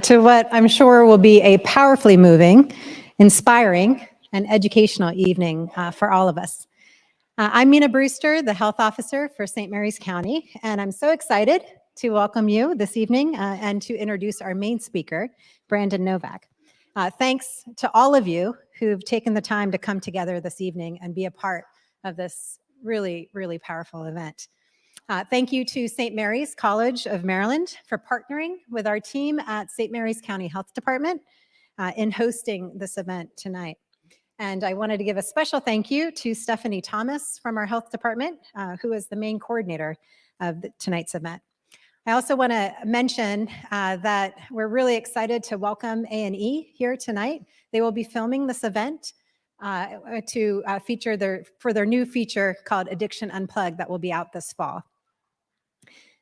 to what I'm sure will be a powerfully moving, inspiring, and educational evening for all of us. I'm Mina Brewster, the health officer for St. Mary's County, and I'm so excited to welcome you this evening and to introduce our main speaker, Brandon Novak. Thanks to all of you who've taken the time to come together this evening and be a part of this really, really powerful event. Thank you to St. Mary's College of Maryland for partnering with our team at St. Mary's County Health Department in hosting this event tonight. And I wanted to give a special thank you to Stephanie Thomas from our health department, who is the main coordinator of tonight's event. I also want to mention that we're really excited to welcome A&E here tonight. They will be filming this event to feature their new feature called Addiction Unplugged that will be out this fall.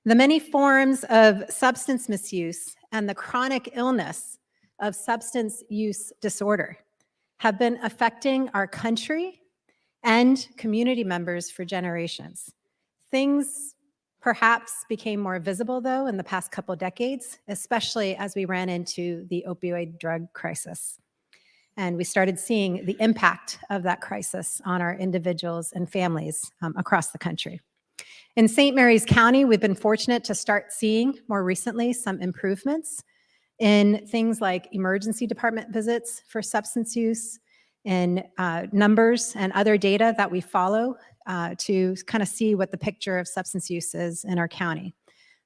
The many forms of substance misuse and the chronic illness of substance use disorder have been affecting our country and community members for generations. Things perhaps became more visible, though, in the past couple decades, especially as we ran into the opioid drug crisis. And we started seeing the impact of that crisis on our individuals and families across the country. In St. Mary's County, we've been fortunate to start seeing more recently some improvements in things like emergency department visits for substance use, in numbers and other data that we follow to kind of see what the picture of substance use is in our county.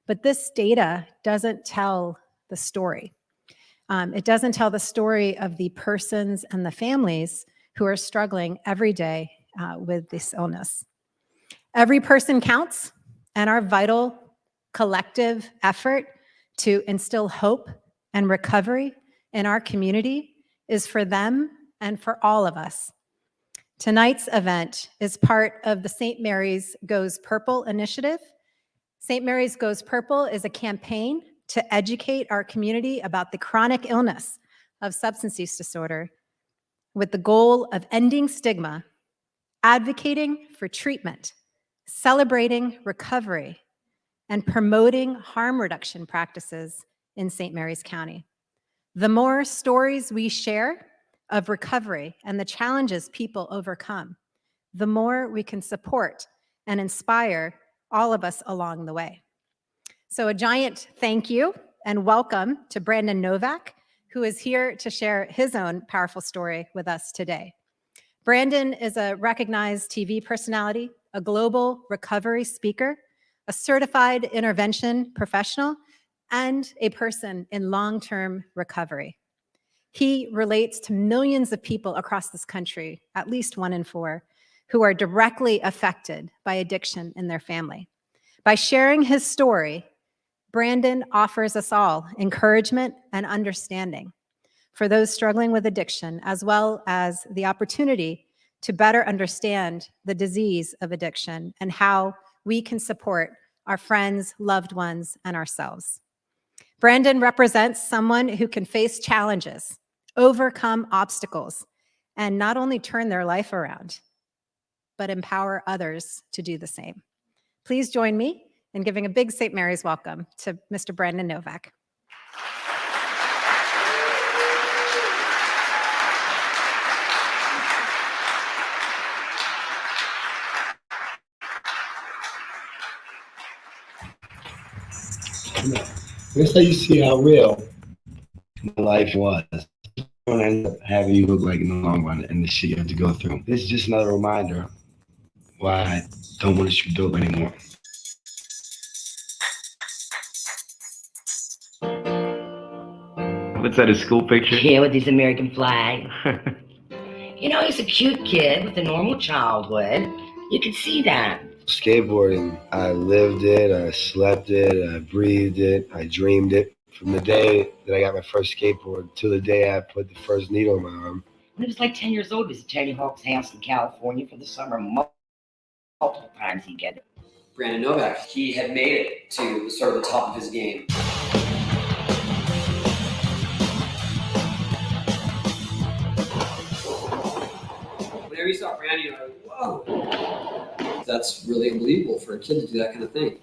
But this data doesn't tell the story. It doesn't tell the story of the persons and the families who are struggling every day with this illness. Every person counts, and our vital collective effort to instill hope and recovery in our community is for them and for all of us. Tonight's event is part of the St. Mary's Goes Purple initiative. St. Mary's Goes Purple is a campaign to educate our community about the chronic illness of substance use disorder with the goal of ending stigma, advocating for treatment, celebrating recovery, and promoting harm reduction practices in St. Mary's County. The more stories we share of recovery and the challenges people overcome, the more we can support and inspire all of us along the way. So a giant thank you and welcome to Brandon Novak, who is here to share his own powerful story with us today. Brandon is a recognized TV personality, a global recovery speaker, a certified intervention professional, and a person in long-term recovery. He relates to millions of people across this country, at least 1 in 4, who are directly affected by addiction in their family. By sharing his story, Brandon offers us all encouragement and understanding for those struggling with addiction, as well as the opportunity to better understand the disease of addiction and how we can support our friends, loved ones, and ourselves. Brandon represents someone who can face challenges, overcome obstacles, and not only turn their life around, but empower others to do the same. Please join me in giving a big St. Mary's welcome to Mr. Brandon Novak. That's how you see how real my life was. I don't end up having you look like in the long run and the shit you have to go through. This is just another reminder why I don't want to shoot dope anymore. What's that, a school picture? Yeah, with his American flag. You know, he's a cute kid with a normal childhood. You can see that. Skateboarding, I lived it, I slept it, I breathed it, I dreamed it. From the day that I got my first skateboard to the day I put the first needle in my arm. When he was like 10 years old, he was at Tony Hawk's house in California for the summer. Multiple times he'd get it. Brandon Novak, he had made it to sort of the top of his game. Whenever you saw Brandon, you're like, whoa. That's really unbelievable for a kid to do that kind of thing.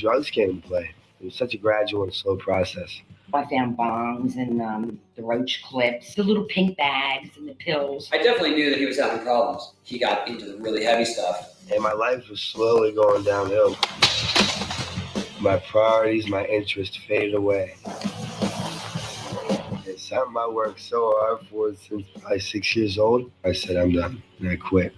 drugs came into play. It was such a gradual and slow process. I found bongs and the roach clips, the little pink bags and the pills. I definitely knew that he was having problems. He got into the really heavy stuff. And my life was slowly going downhill. My priorities, my interests faded away. It's something I worked so hard for since I was 6 years old. I said, I'm done, and I quit.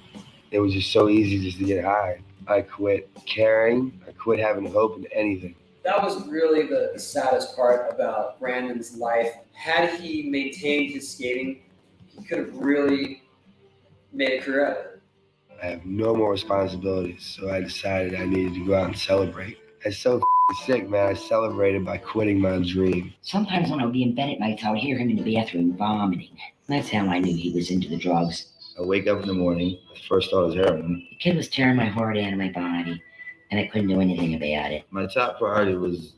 It was just so easy just to get high. I quit caring. I quit having hope in anything. That was really the saddest part about Brandon's life. Had he maintained his skating, he could have really made a career out of it. I have no more responsibilities, so I decided I needed to go out and celebrate. I was so sick, man. I celebrated by quitting my dream. Sometimes when I would be in bed at night, I would hear him in the bathroom vomiting. That's how I knew he was into the drugs. I wake up in the morning, the first thought is heroin. The kid was tearing my heart out of my body, and I couldn't do anything about it. My top priority was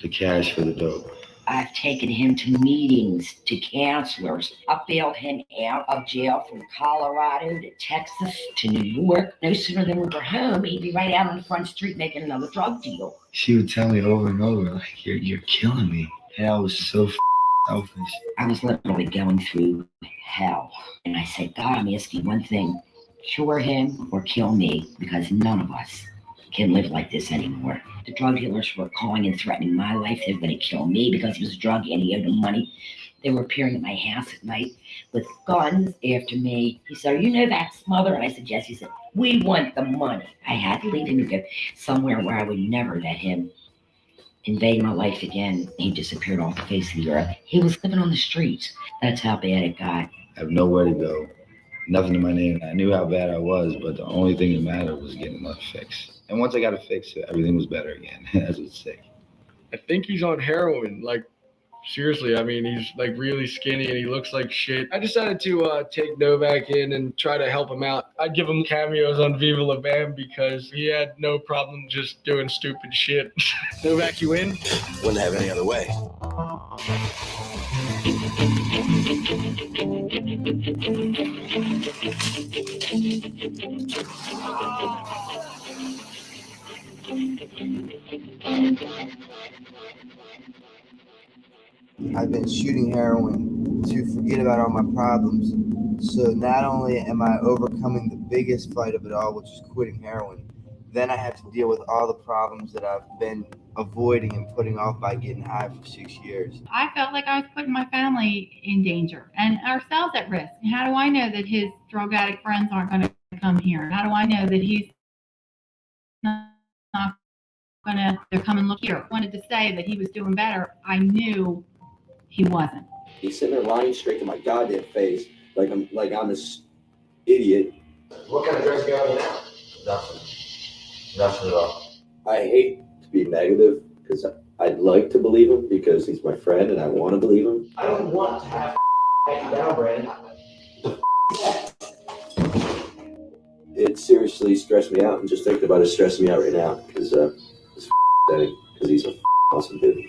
the cash for the dope. I've taken him to meetings, to counselors. I bailed him out of jail from Colorado to Texas to New York. No sooner than we were home, he'd be right out on the front street making another drug deal. She would tell me over and over, like, you're killing me. And I was so selfish. I was literally going through hell. And I said, God, I'm asking one thing. Cure him or kill me, because none of us can live like this anymore. The drug dealers were calling and threatening my life. They were going to kill me because he was a drug and he owed them money. They were appearing at my house at night with guns after me. He said, are you Novak's mother? And I said, yes. He said, we want the money. I had to leave him to go somewhere where I would never let him invade my life again. He disappeared off the face of the earth. He was living on the streets. That's how bad it got. I have nowhere to go, nothing to my name. I knew how bad I was, but the only thing that mattered was getting my fix. And once I got it fixed, everything was better again. I was sick. I think he's on heroin. Like, seriously, I mean, he's like really skinny and he looks like shit. I decided to take Novak in and try to help him out. I'd give him cameos on Viva La Bam because he had no problem just doing stupid shit. Novak, you in? Wouldn't have any other way. I've been shooting heroin to forget about all my problems. So not only am I overcoming the biggest fight of it all, which is quitting heroin, then I have to deal with all the problems that I've been avoiding and putting off by getting high for 6 years. I felt like I was putting my family in danger and ourselves at risk. And how do I know that his drug addict friends aren't going to come here? How do I know that he's not going to come and look here? I wanted to say that he was doing better. I knew he wasn't. He's sitting there lying straight to my goddamn face, like I'm this idiot. What kind of drugs you got now? Nothing. Nothing at all. I hate to be negative because I'd like to believe him because he's my friend and I want to believe him. I don't want to have you down, Brandon. It seriously stressed me out, and just thinking about it stressing me out right now because he's a awesome dude.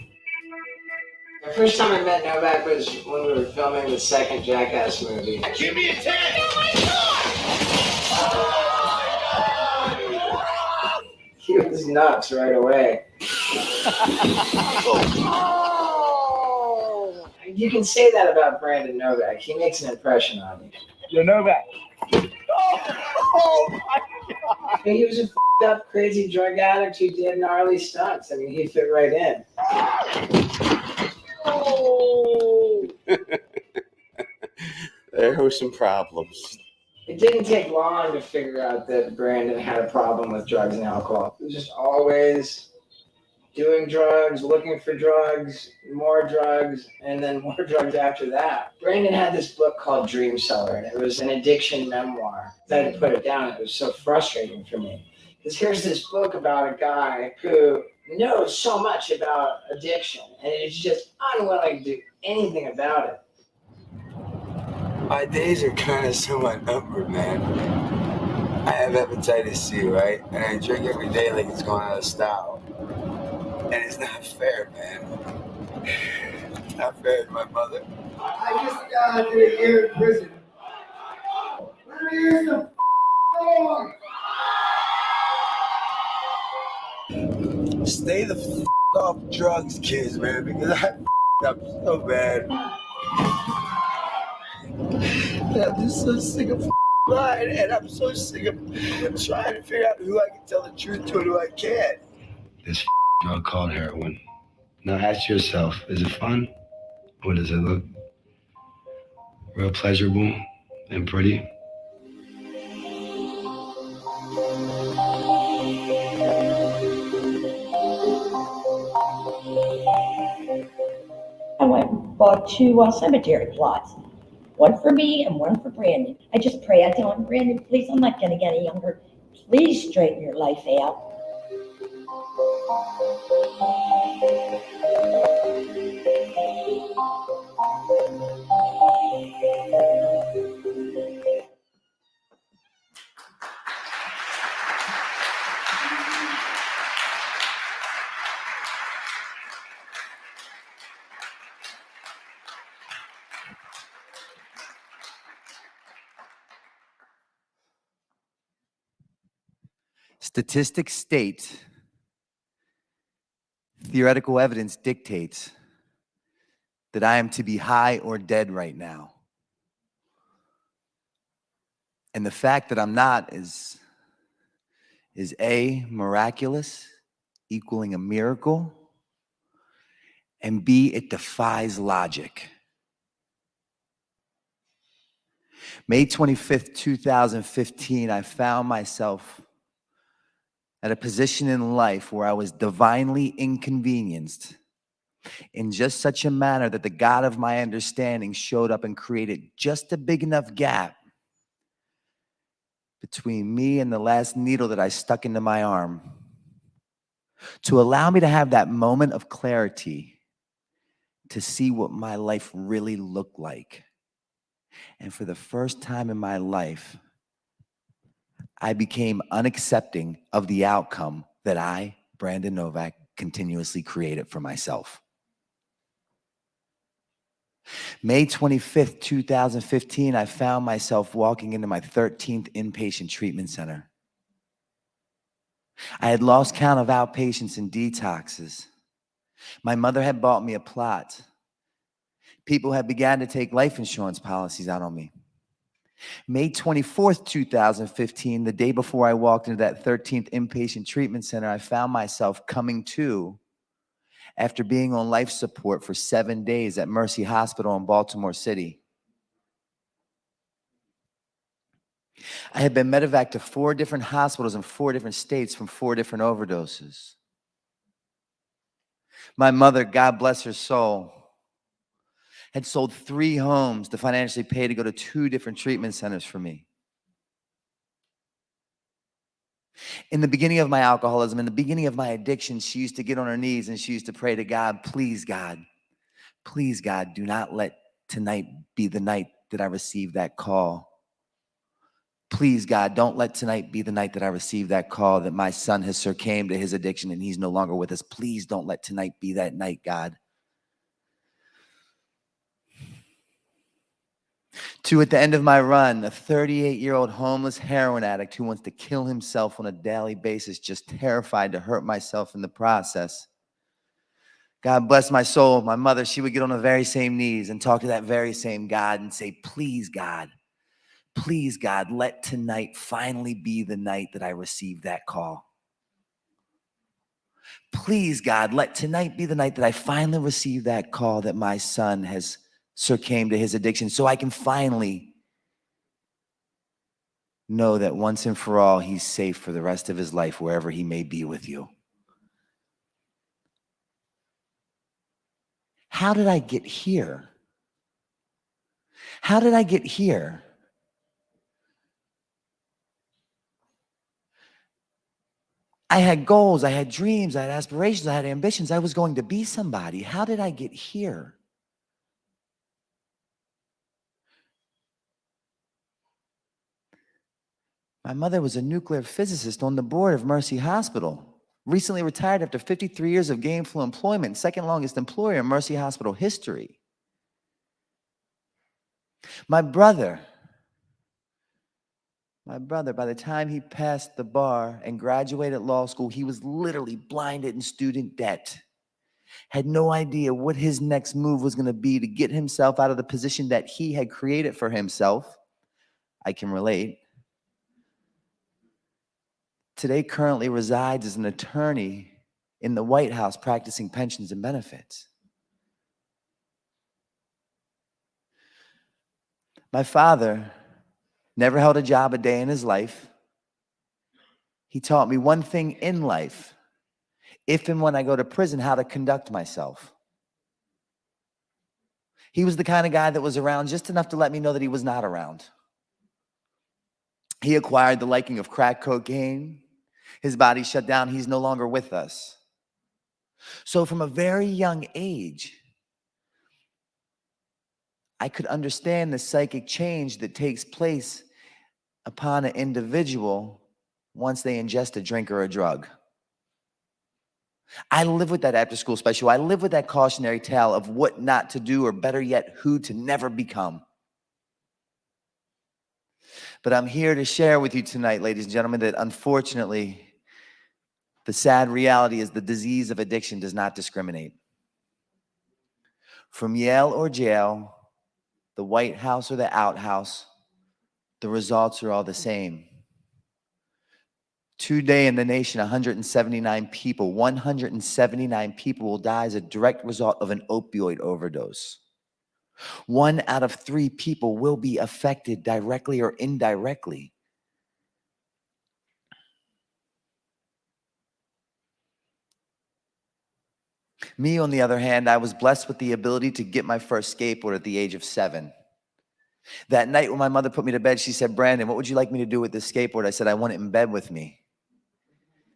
The first time I met Novak was when we were filming the second Jackass movie. Give me a 10! He was nuts right away. You can say that about Brandon Novak. He makes an impression on you. You're Novak. Oh my God! He was a f***ed up, crazy drug addict who did gnarly stunts. I mean, he fit right in. Oh. There were some problems. It didn't take long to figure out that Brandon had a problem with drugs and alcohol. He was just always doing drugs, looking for drugs, more drugs, and then more drugs after that. Brandon had this book called Dream Seller, and it was an addiction memoir. I had to put it down. It was so frustrating for me. Because here's this book about a guy who knows so much about addiction, and is just unwilling to do anything about it. My days are kind of somewhat numbered, man. I have hepatitis C, right? And I drink every day like it's going out of style. And it's not fair, man. It's not fair to my mother. I just got a year in prison. Let me hear some song. stay the off drugs, kids, man, because I up so bad. I'm just so sick of lying, and I'm so sick of trying to figure out who I can tell the truth to and who I can't. This drug called heroin. Now ask yourself, is it fun? Or does it look real pleasurable and pretty? I went and bought two cemetery plots. One for me and one for Brandon. I just pray. I tell him, Brandon, please, I'm not going to get any younger. Please straighten your life out. Statistics state, theoretical evidence dictates that I am to be high or dead right now. And the fact that I'm not is A, miraculous, equaling a miracle, and B, it defies logic. May 25th, 2015, I found myself at a position in life where I was divinely inconvenienced in just such a manner that the God of my understanding showed up and created just a big enough gap between me and the last needle that I stuck into my arm to allow me to have that moment of clarity to see what my life really looked like. And for the first time in my life, I became unaccepting of the outcome that I, Brandon Novak, continuously created for myself. May 25th, 2015, I found myself walking into my 13th inpatient treatment center. I had lost count of outpatients and detoxes. My mother had bought me a plot. People had begun to take life insurance policies out on me. May 24th, 2015, the day before I walked into that 13th inpatient treatment center, I found myself coming to after being on life support for 7 days at Mercy Hospital in Baltimore City. I had been medevaced to 4 different hospitals in 4 different states from 4 different overdoses. My mother, God bless her soul, had sold 3 homes to financially pay to go to 2 different treatment centers for me. In the beginning of my alcoholism, in the beginning of my addiction, she used to get on her knees and she used to pray to God, please, God, do not let tonight be the night that I receive that call. Please, God, don't let tonight be the night that I receive that call that my son has succumbed to his addiction and he's no longer with us. Please don't let tonight be that night, God. To, at the end of my run, a 38-year-old homeless heroin addict who wants to kill himself on a daily basis, just terrified to hurt myself in the process. God bless my soul. My mother, she would get on the very same knees and talk to that very same God and say, please, God, let tonight finally be the night that I receive that call. Please, God, let tonight be the night that I finally receive that call that my son has succumbed to his addiction, so I can finally know that once and for all, he's safe for the rest of his life, wherever he may be with you. How did I get here? How did I get here? I had goals, I had dreams, I had aspirations, I had ambitions. I was going to be somebody. How did I get here? My mother was a nuclear physicist on the board of Mercy Hospital, recently retired after 53 years of gainful employment, second longest employer in Mercy Hospital history. My brother My brother, by the time he passed the bar and graduated law school, he was literally blinded in student debt. Had no idea what his next move was going to be to get himself out of the position that he had created for himself. I can relate. Today currently resides as an attorney in the White House practicing pensions and benefits. My father never held a job a day in his life. He taught me one thing in life: if and when I go to prison, how to conduct myself. He was the kind of guy that was around just enough to let me know that he was not around. He acquired the liking of crack cocaine. His body shut down. He's no longer with us. So from a very young age, I could understand the psychic change that takes place upon an individual once they ingest a drink or a drug. I live with that after school special. I live with that cautionary tale of what not to do, or better yet, who to never become. But I'm here to share with you tonight, ladies and gentlemen, that unfortunately, the sad reality is the disease of addiction does not discriminate. From Yale or jail, the White House or the outhouse, the results are all the same. Today in the nation, 179 people will die as a direct result of an opioid overdose. 1 out of 3 people will be affected directly or indirectly. Me, on the other hand, I was blessed with the ability to get my first skateboard at the age of 7. That night when my mother put me to bed, she said, "Brandon, what would you like me to do with this skateboard?" I said, "I want it in bed with me."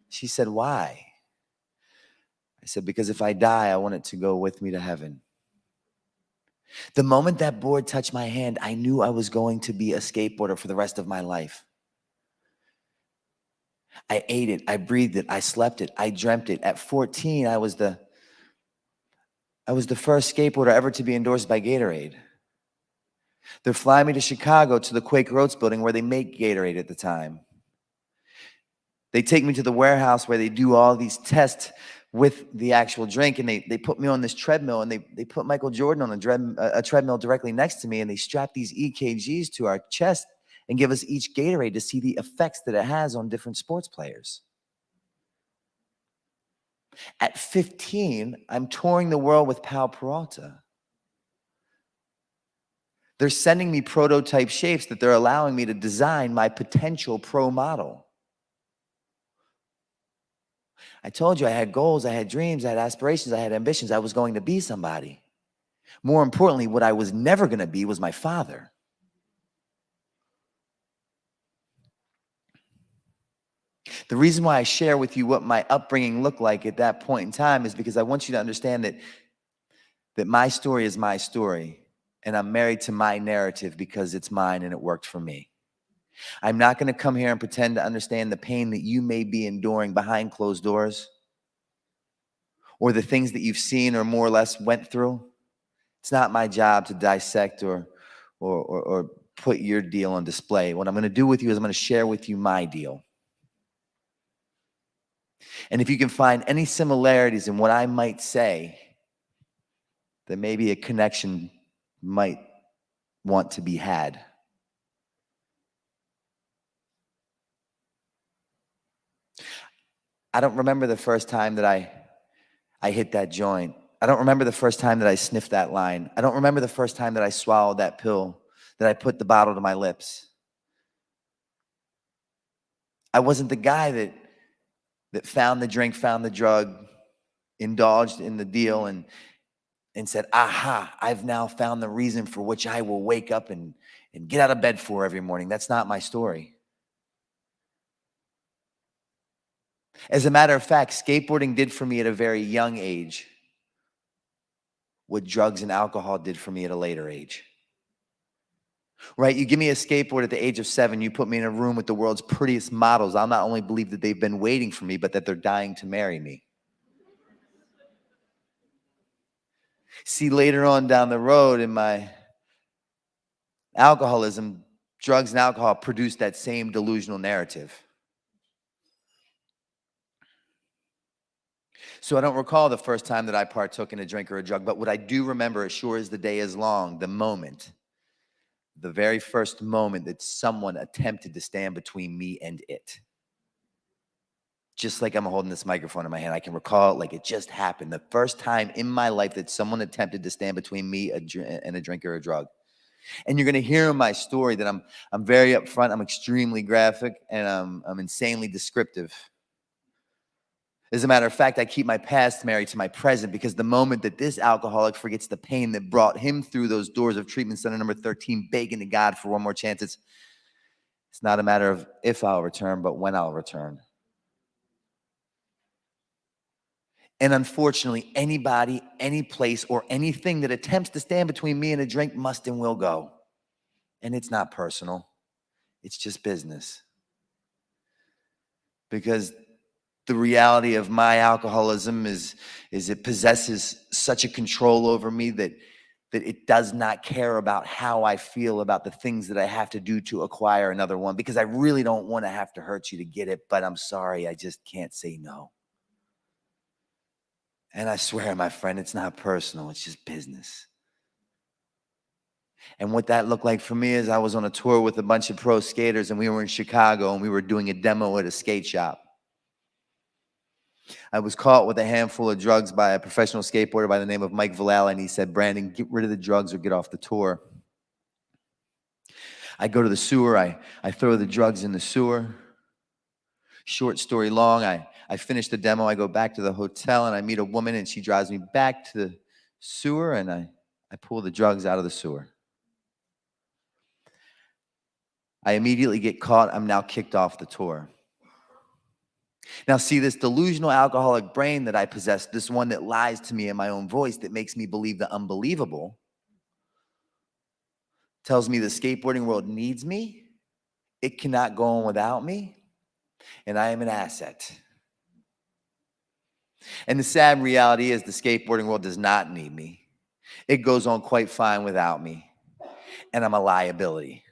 She said, "Why?" I said, "Because if I die, I want it to go with me to heaven." The moment that board touched my hand, I knew I was going to be a skateboarder for the rest of my life. I ate it, I breathed it, I slept it, I dreamt it. At 14, I was the first skateboarder ever to be endorsed by Gatorade. They're flying me to Chicago to the Quaker Oats building where they make Gatorade at the time. They take me to the warehouse where they do all these tests with the actual drink, and they put me on this treadmill, and they put Michael Jordan on a treadmill directly next to me, and they strap these EKGs to our chest and give us each Gatorade to see the effects that it has on different sports players. At 15, I'm touring the world with Pal Peralta. They're sending me prototype shapes that they're allowing me to design my potential pro model. I told you I had goals, I had dreams, I had aspirations, I had ambitions. I was going to be somebody. More importantly, what I was never going to be was my father. The reason why I share with you what my upbringing looked like at that point in time is because I want you to understand that my story is my story, and I'm married to my narrative because it's mine and it worked for me. I'm not going to come here and pretend to understand the pain that you may be enduring behind closed doors, or the things that you've seen or more or less went through. It's not my job to dissect or put your deal on display. What I'm going to do with you is I'm going to share with you my deal. And if you can find any similarities in what I might say, then maybe a connection might want to be had. I don't remember the first time that I hit that joint. I don't remember the first time that I sniffed that line. I don't remember the first time that I swallowed that pill, that I put the bottle to my lips. I wasn't the guy that found the drink, found the drug, indulged in the deal, and said, "Aha, I've now found the reason for which I will wake up and get out of bed for every morning." That's not my story. As a matter of fact, skateboarding did for me at a very young age what drugs and alcohol did for me at a later age. Right? You give me a skateboard at the age of 7, you put me in a room with the world's prettiest models. I'll not only believe that they've been waiting for me, but that they're dying to marry me. See, later on down the road in my alcoholism, drugs and alcohol produce that same delusional narrative. So I don't recall the first time that I partook in a drink or a drug, but what I do remember, as sure as the day is long, the moment, the very first moment that someone attempted to stand between me and it. Just like I'm holding this microphone in my hand, I can recall it like it just happened. The first time in my life that someone attempted to stand between me and a drink or a drug. And you're going to hear in my story that I'm very upfront, I'm extremely graphic, and I'm insanely descriptive. As a matter of fact, I keep my past married to my present, because the moment that this alcoholic forgets the pain that brought him through those doors of treatment center number 13, begging to God for one more chance, it's not a matter of if I'll return, but when I'll return. And unfortunately, anybody, any place, or anything that attempts to stand between me and a drink must and will go. And it's not personal. It's just business. Because the reality of my alcoholism is it possesses such a control over me that it does not care about how I feel about the things that I have to do to acquire another one. Because I really don't want to have to hurt you to get it, but I'm sorry, I just can't say no. And I swear, my friend, it's not personal, it's just business. And what that looked like for me is I was on a tour with a bunch of pro skaters, and we were in Chicago, and we were doing a demo at a skate shop. I was caught with a handful of drugs by a professional skateboarder by the name of Mike Villala, and he said, "Brandon, get rid of the drugs or get off the tour." I go to the sewer, I throw the drugs in the sewer. Short story long, I finish the demo, I go back to the hotel, and I meet a woman, and she drives me back to the sewer, and I pull the drugs out of the sewer. I immediately get caught. I'm now kicked off the tour. Now, see, this delusional alcoholic brain that I possess, this one that lies to me in my own voice, that makes me believe the unbelievable, tells me the skateboarding world needs me, it cannot go on without me, and I am an asset. And the sad reality is the skateboarding world does not need me. It goes on quite fine without me, and I'm a liability.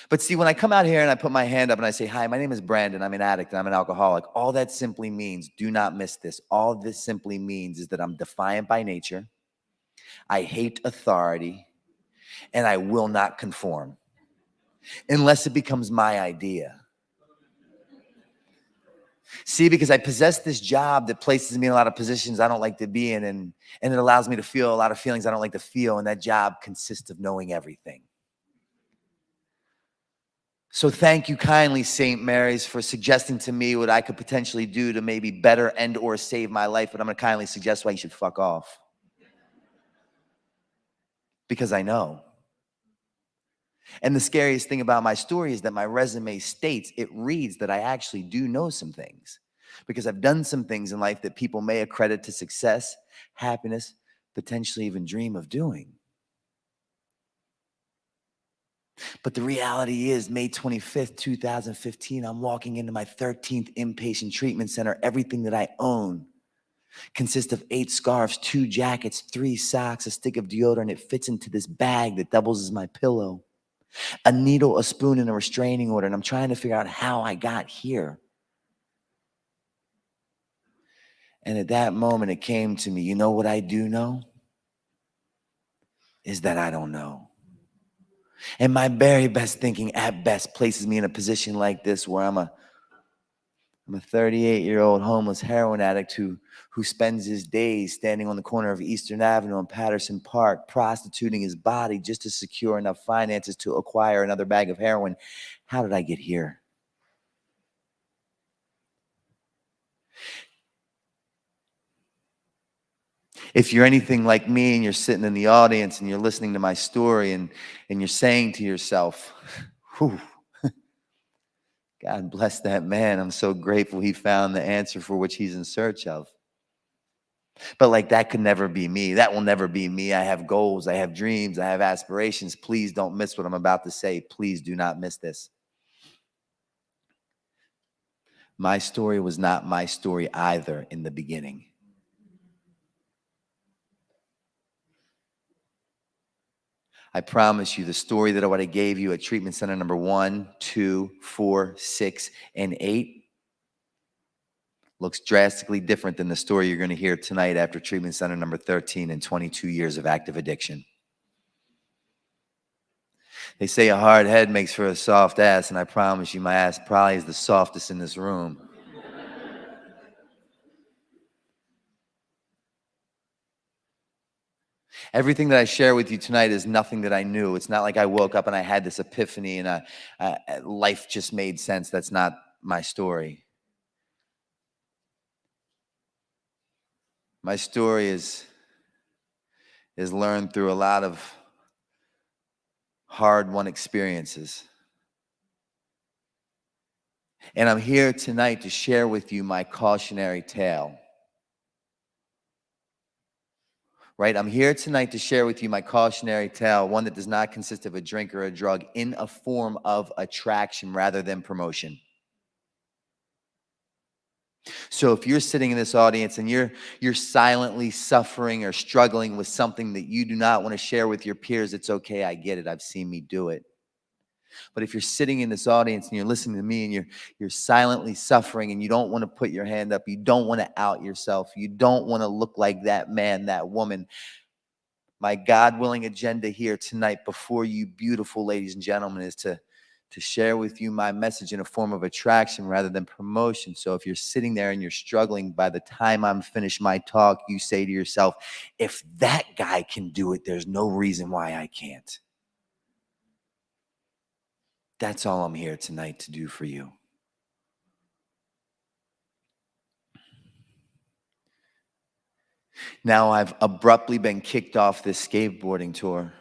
But see, when I come out here and I put my hand up and I say, "Hi, my name is Brandon, I'm an addict and I'm an alcoholic," all that simply means, do not miss this, all this simply means is that I'm defiant by nature, I hate authority, and I will not conform unless it becomes my idea. See, because I possess this job that places me in a lot of positions I don't like to be in, and it allows me to feel a lot of feelings I don't like to feel, and that job consists of knowing everything. So thank you kindly, St. Mary's, for suggesting to me what I could potentially do to maybe better and or save my life, but I'm going to kindly suggest why you should fuck off. Because I know. And the scariest thing about my story is that my resume states, it reads that I actually do know some things. Because I've done some things in life that people may accredit to success, happiness, potentially even dream of doing. But the reality is, May 25th, 2015, I'm walking into my 13th inpatient treatment center. Everything that I own consists of 8 scarves, 2 jackets, 3 socks, a stick of deodorant. It fits into this bag that doubles as my pillow. A needle, a spoon, and a restraining order. And I'm trying to figure out how I got here. And at that moment, it came to me, you know what I do know? Is that I don't know. And my very best thinking at best places me in a position like this where I'm a 38-year-old homeless heroin addict who spends his days standing on the corner of Eastern Avenue and Patterson Park, prostituting his body just to secure enough finances to acquire another bag of heroin. How did I get here? If you're anything like me and you're sitting in the audience and you're listening to my story and you're saying to yourself, whew, God bless that man. I'm so grateful he found the answer for which he's in search of. But like, that could never be me. That will never be me. I have goals. I have dreams. I have aspirations. Please don't miss what I'm about to say. Please do not miss this. My story was not my story either in the beginning. I promise you the story that I would have gave you at treatment center number 1, 2, 4, 6, and 8 looks drastically different than the story you're going to hear tonight after treatment center number 13 and 22 years of active addiction. They say a hard head makes for a soft ass, and I promise you my ass probably is the softest in this room. Everything that I share with you tonight is nothing that I knew. It's not like I woke up and I had this epiphany and life just made sense. That's not my story. My story is learned through a lot of hard-won experiences. And I'm here tonight to share with you my cautionary tale. Right? I'm here tonight to share with you my cautionary tale, one that does not consist of a drink or a drug, in a form of attraction rather than promotion. So if you're sitting in this audience and you're silently suffering or struggling with something that you do not want to share with your peers, it's okay. I get it. I've seen me do it. But if you're sitting in this audience and you're listening to me and you're silently suffering and you don't want to put your hand up, you don't want to out yourself, you don't want to look like that man, that woman, my God-willing agenda here tonight before you beautiful ladies and gentlemen is to share with you my message in a form of attraction rather than promotion. So if you're sitting there and you're struggling, by the time I'm finished my talk, you say to yourself, if that guy can do it, there's no reason why I can't. That's all I'm here tonight to do for you. Now I've abruptly been kicked off this skateboarding tour.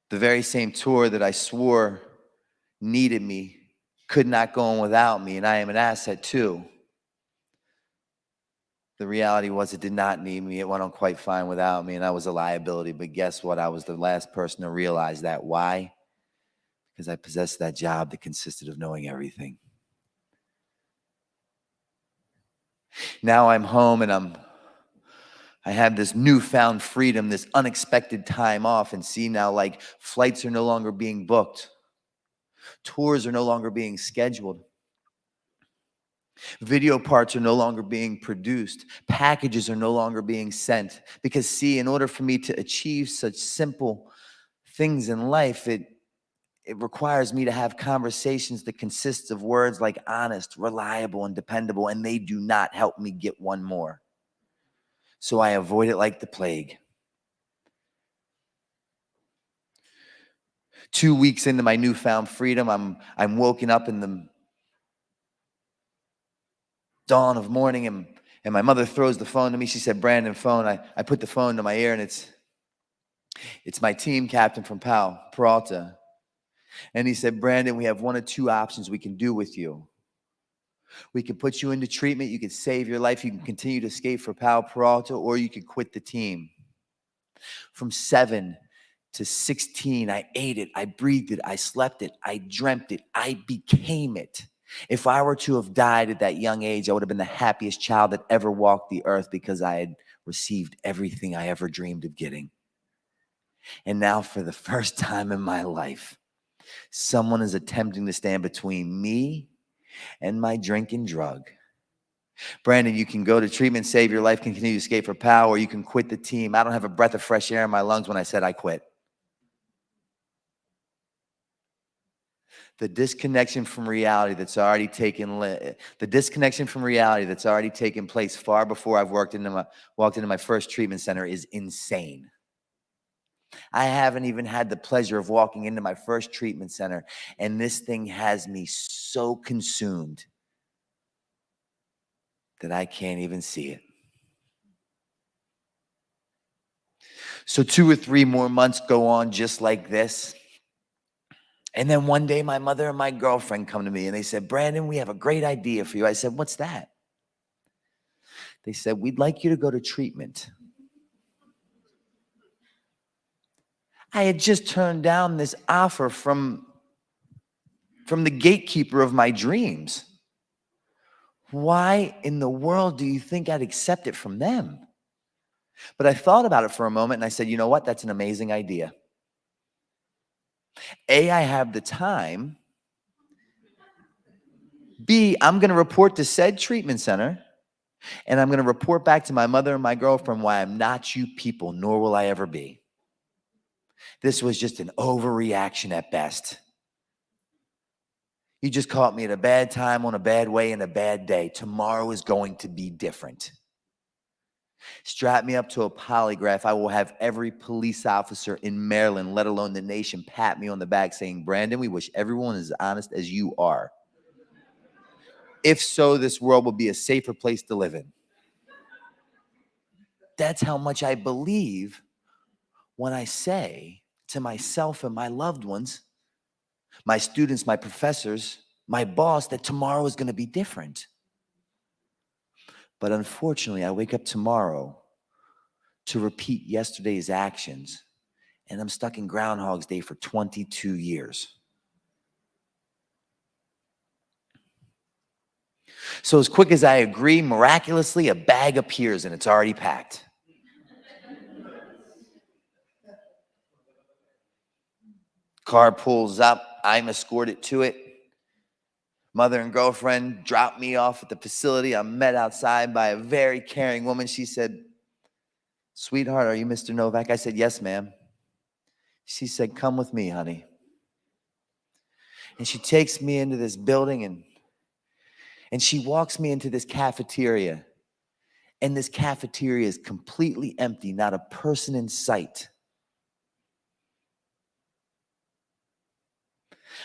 The very same tour that I swore needed me, could not go on without me, and I am an asset too. The reality was it did not need me. It went on quite fine without me, and I was a liability. But guess what? I was the last person to realize that. Why? Because I possessed that job that consisted of knowing everything. Now I'm home and I have this newfound freedom, this unexpected time off, and see now, like, flights are no longer being booked. Tours are no longer being scheduled. Video parts are no longer being produced. Packages are no longer being sent. Because, see, in order for me to achieve such simple things in life, it requires me to have conversations that consist of words like honest, reliable, and dependable, and they do not help me get one more. So I avoid it like the plague. 2 weeks into my newfound freedom, I'm woken up in the dawn of morning, and my mother throws the phone to me. She said, Brandon, phone. I put the phone to my ear, and it's my team captain from Pal, Peralta. And he said, Brandon, we have one of two options we can do with you. We can put you into treatment. You could save your life. You can continue to skate for Pal Peralta, or you could quit the team. From 7 to 16, I ate it. I breathed it. I slept it. I dreamt it. I became it. If I were to have died at that young age, I would have been the happiest child that ever walked the earth because I had received everything I ever dreamed of getting. And now, for the first time in my life, someone is attempting to stand between me and my drink and drug. Brandon, you can go to treatment, save your life, continue to skate for Pal, or you can quit the team. I don't have a breath of fresh air in my lungs when I said I quit. The disconnection from reality that's already taken place far before I've walked into my first treatment center is insane. I haven't even had the pleasure of walking into my first treatment center, and this thing has me so consumed that I can't even see it. So 2 or 3 more months go on just like this. And then one day my mother and my girlfriend come to me and they said, Brandon, we have a great idea for you. I said, what's that? They said, we'd like you to go to treatment. I had just turned down this offer from the gatekeeper of my dreams. Why in the world do you think I'd accept it from them? But I thought about it for a moment and I said, you know what? That's an amazing idea. A, I have the time. B, I'm going to report to said treatment center, and I'm going to report back to my mother and my girlfriend why I'm not you people, nor will I ever be. This was just an overreaction at best. You just caught me at a bad time, on a bad way, and a bad day. Tomorrow is going to be different. Strap me up to a polygraph. I will have every police officer in Maryland, let alone the nation, pat me on the back saying, Brandon, we wish everyone is as honest as you are. If so, this world will be a safer place to live in. That's how much I believe when I say to myself and my loved ones, my students, my professors, my boss, that tomorrow is going to be different. But unfortunately, I wake up tomorrow to repeat yesterday's actions, and I'm stuck in Groundhog's Day for 22 years. So as quick as I agree, miraculously, a bag appears and it's already packed. Car pulls up, I'm escorted to it. Mother and girlfriend dropped me off at the facility. I'm met outside by a very caring woman. She said, sweetheart, are you Mr. Novak? I said, yes, ma'am. She said, come with me, honey. And she takes me into this building and she walks me into this cafeteria. And this cafeteria is completely empty, not a person in sight.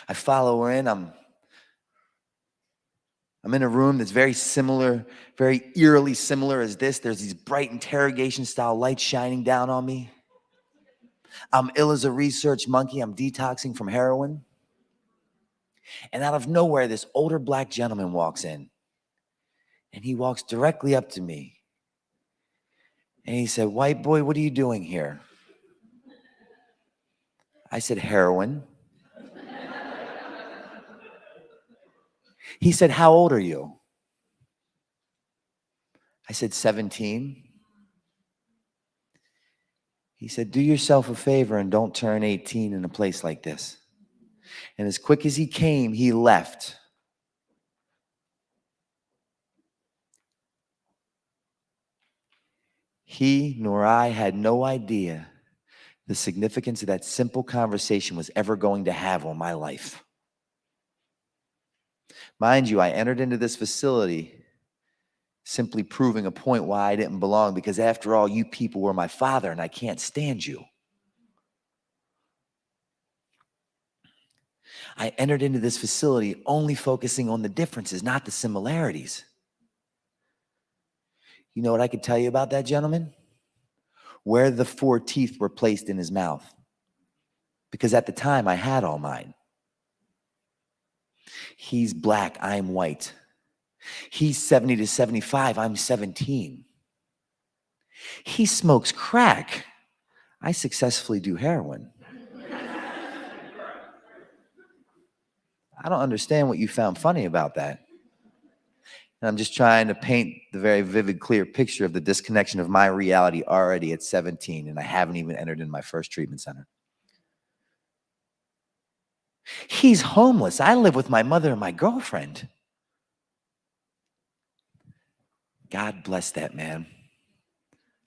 I follow her in. I'm in a room that's very similar, very eerily similar as this. There's these bright interrogation style lights shining down on me. I'm ill as a research monkey. I'm detoxing from heroin. And out of nowhere, this older black gentleman walks in. And he walks directly up to me. And he said, white boy, what are you doing here? I said, heroin. He said, how old are you? I said, 17. He said, do yourself a favor and don't turn 18 in a place like this. And as quick as he came, he left. He nor I had no idea the significance of that simple conversation was ever going to have on my life. Mind you, I entered into this facility simply proving a point why I didn't belong, because after all, you people were my father and I can't stand you. I entered into this facility only focusing on the differences, not the similarities. You know what I could tell you about that gentleman? Where the 4 teeth were placed in his mouth. Because at the time, I had all mine. He's black, I'm white. He's 70 to 75, I'm 17. He smokes crack. I successfully do heroin. I don't understand what you found funny about that. And I'm just trying to paint the very vivid, clear picture of the disconnection of my reality already at 17, and I haven't even entered in my first treatment center. He's homeless. I live with my mother and my girlfriend. God bless that man.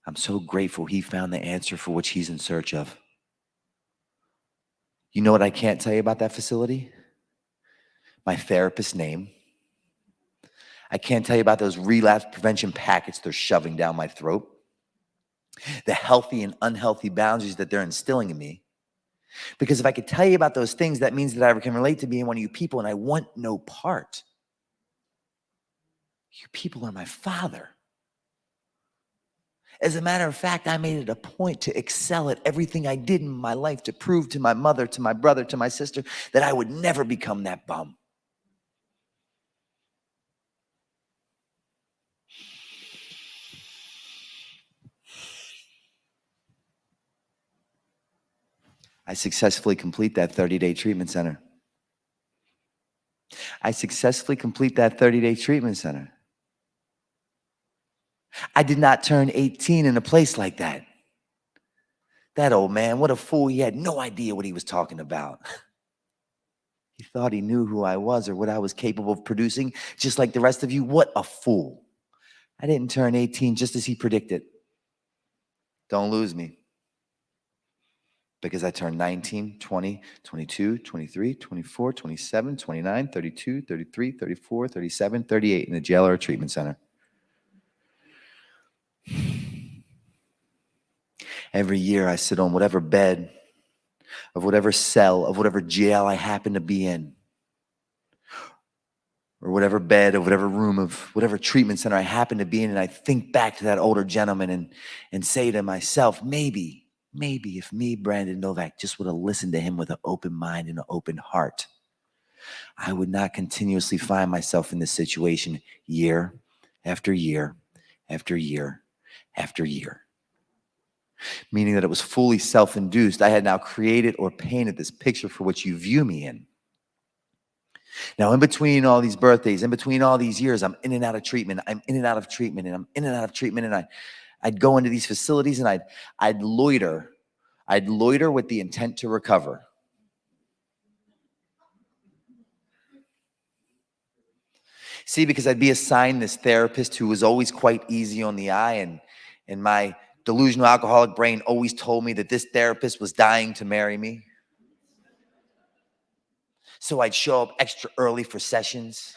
I'm so grateful he found the answer for which he's in search of. You know what I can't tell you about that facility? My therapist's name. I can't tell you about those relapse prevention packets they're shoving down my throat. The healthy and unhealthy boundaries that they're instilling in me. Because if I could tell you about those things, that means that I can relate to being one of you people, and I want no part. You people are my father. As a matter of fact, I made it a point to excel at everything I did in my life to prove to my mother, to my brother, to my sister, that I would never become that bum. I successfully complete that 30-day treatment center. I I did not turn 18 in a place like that. That old man, what a fool. He had no idea what he was talking about. He thought he knew who I was or what I was capable of producing, just like the rest of you. What a fool. I didn't turn 18 just as he predicted. Don't lose me. Because I turned 19, 20, 22, 23, 24, 27, 29, 32, 33, 34, 37, 38 in a jail or a treatment center. Every year I sit on whatever bed of whatever cell of whatever jail I happen to be in, or whatever bed of whatever room of whatever treatment center I happen to be in, and I think back to that older gentleman and say to myself, maybe if me, Brandon Novak, just would have listened to him with an open mind and an open heart, I would not continuously find myself in this situation year after year after year after year. Meaning that it was fully self-induced. I had now created or painted this picture for which you view me in. Now, in between all these birthdays, in between all these years, I'm in and out of treatment. I'm in and out of treatment, and I'm in and out of treatment, and I'd go into these facilities, and I'd loiter. I'd loiter with the intent to recover. See, because I'd be assigned this therapist who was always quite easy on the eye, and my delusional alcoholic brain always told me that this therapist was dying to marry me. So I'd show up extra early for sessions.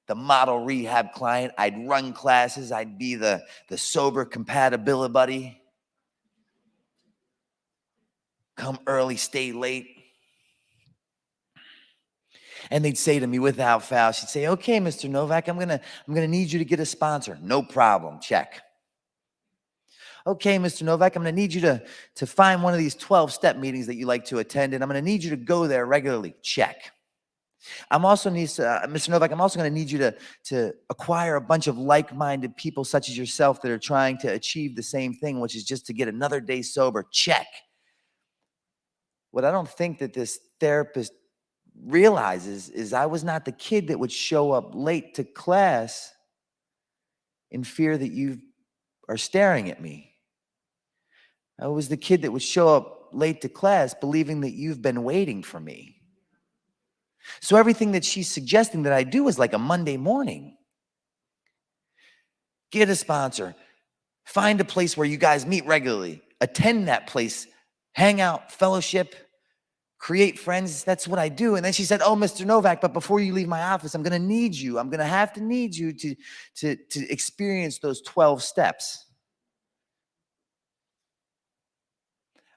The model rehab client, I'd run classes, I'd be the sober compatibility buddy. Come early, stay late. And they'd say to me without fail, she'd say, okay, Mr. Novak, I'm gonna need you to get a sponsor. No problem, check. Okay, Mr. Novak, I'm gonna need you to find one of these 12-step meetings that you like to attend, and I'm gonna need you to go there regularly, check. Mr. Novak, I'm also gonna need you to acquire a bunch of like-minded people such as yourself that are trying to achieve the same thing, which is just to get another day sober, check. What I don't think that this therapist realizes is I was not the kid that would show up late to class in fear that you are staring at me. I was the kid that would show up late to class believing that you've been waiting for me. So everything that she's suggesting that I do is like a Monday morning. Get a sponsor. Find a place where you guys meet regularly. Attend that place. Hang out, fellowship, create friends. That's what I do. And then she said, oh, Mr. Novak, but before you leave my office, I'm going to need you. I'm going to have to need you to experience those 12 steps.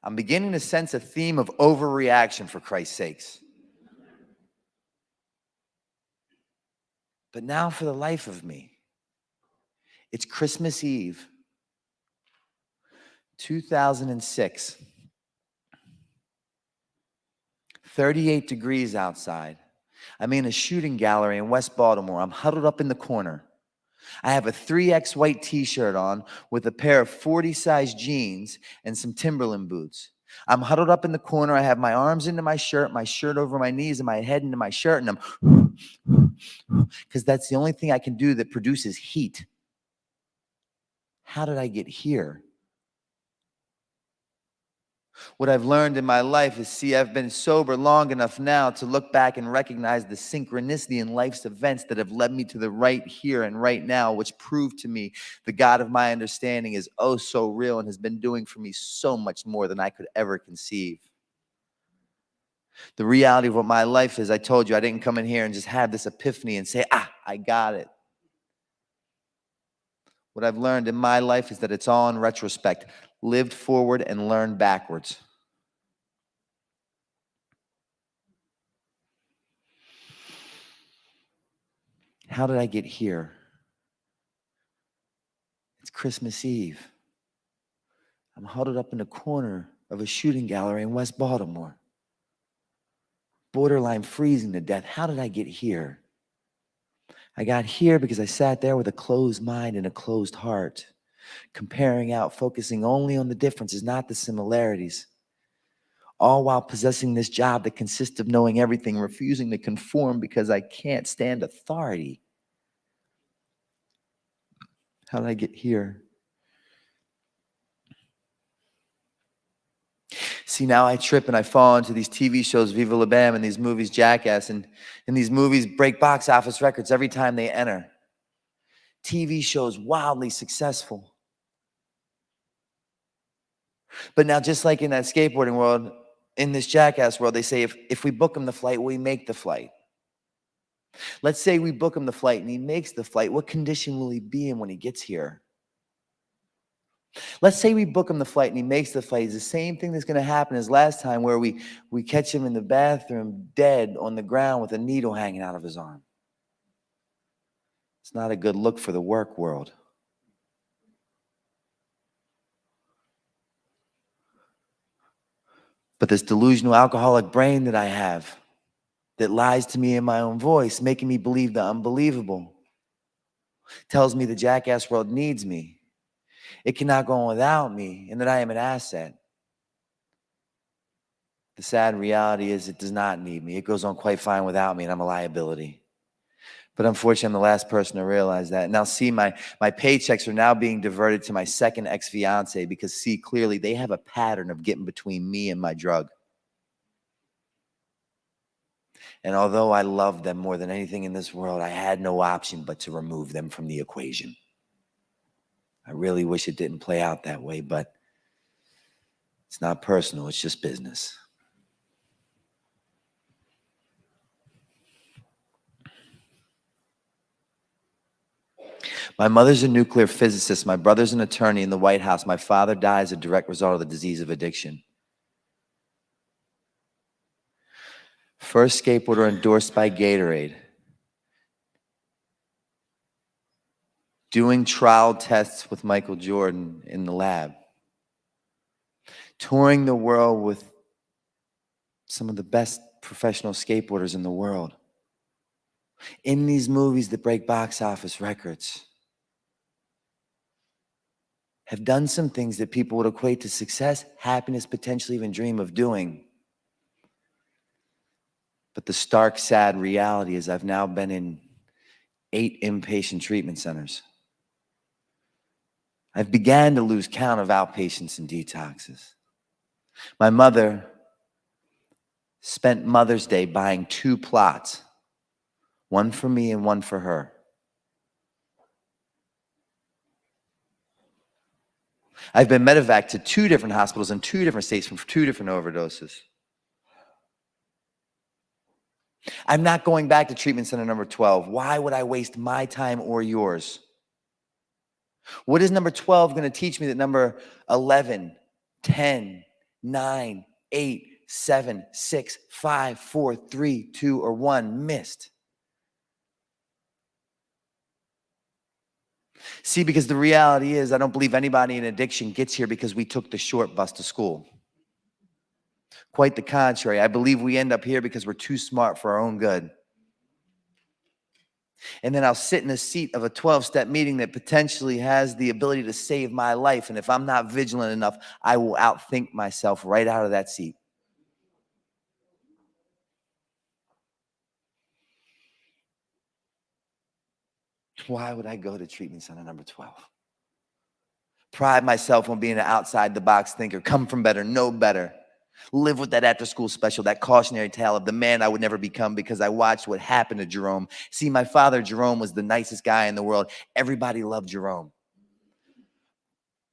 I'm beginning to sense a theme of overreaction, for Christ's sakes. But now for the life of me, it's Christmas Eve, 2006. 38 degrees outside. I'm in a shooting gallery in West Baltimore. I'm huddled up in the corner. I have a 3X white t-shirt on with a pair of 40-size jeans and some Timberland boots. I'm huddled up in the corner. I have my arms into my shirt over my knees, and my head into my shirt, and I'm because that's the only thing I can do that produces heat. How did I get here? What I've learned in my life is, see, I've been sober long enough now to look back and recognize the synchronicity in life's events that have led me to the right here and right now, which proved to me the God of my understanding is oh so real and has been doing for me so much more than I could ever conceive. The reality of what my life is, I told you, I didn't come in here and just have this epiphany and say, I got it. What I've learned in my life is that it's all in retrospect, lived forward and learned backwards. How did I get here? It's Christmas Eve. I'm huddled up in the corner of a shooting gallery in West Baltimore. Borderline freezing to death. How did I get here? I got here because I sat there with a closed mind and a closed heart, comparing out, focusing only on the differences, not the similarities, all while possessing this job that consists of knowing everything, refusing to conform because I can't stand authority. How did I get here? See, now I trip and I fall into these TV shows, Viva La Bam, and these movies, Jackass, and these movies break box office records every time they enter. TV shows wildly successful. But now, just like in that skateboarding world, in this Jackass world, they say if we book him the flight, we make the flight. Let's say we book him the flight and he makes the flight. What condition will he be in when he gets here? Let's say we book him the flight and he makes the flight. It's the same thing that's going to happen as last time, where we catch him in the bathroom dead on the ground with a needle hanging out of his arm. It's not a good look for the work world. But this delusional alcoholic brain that I have, that lies to me in my own voice, making me believe the unbelievable, tells me the Jackass world needs me. It cannot go on without me, and that I am an asset. The sad reality is it does not need me. It goes on quite fine without me, and I'm a liability. But unfortunately, I'm the last person to realize that. Now, see, my paychecks are now being diverted to my second ex-fiance because, see, clearly they have a pattern of getting between me and my drug. And although I love them more than anything in this world, I had no option but to remove them from the equation. I really wish it didn't play out that way, but it's not personal, it's just business. My mother's a nuclear physicist. My brother's an attorney in the White House. My father died as a direct result of the disease of addiction. First skateboarder endorsed by Gatorade. Doing trial tests with Michael Jordan in the lab. Touring the world with some of the best professional skateboarders in the world. In these movies that break box office records. Have done some things that people would equate to success, happiness, potentially even dream of doing. But the stark, sad reality is I've now been in 8 inpatient treatment centers. I've began to lose count of outpatients and detoxes. My mother spent Mother's Day buying 2 plots, one for me and one for her. I've been medevaced to 2 different hospitals in 2 different states from 2 different overdoses. I'm not going back to treatment center number 12. Why would I waste my time or yours? What is number 12 going to teach me that number 11, 10, 9, 8, 7, 6, 5, 4, 3, 2, or 1 missed? See, because the reality is I don't believe anybody in addiction gets here because we took the short bus to school. Quite the contrary. I believe we end up here because we're too smart for our own good. And then I'll sit in a seat of a 12-step meeting that potentially has the ability to save my life. And if I'm not vigilant enough, I will outthink myself right out of that seat. Why would I go to treatment center number 12? Pride myself on being an outside-the-box thinker, come from better, know better. Live with that after-school special, that cautionary tale of the man I would never become because I watched what happened to Jerome. See, my father, Jerome, was the nicest guy in the world. Everybody loved Jerome.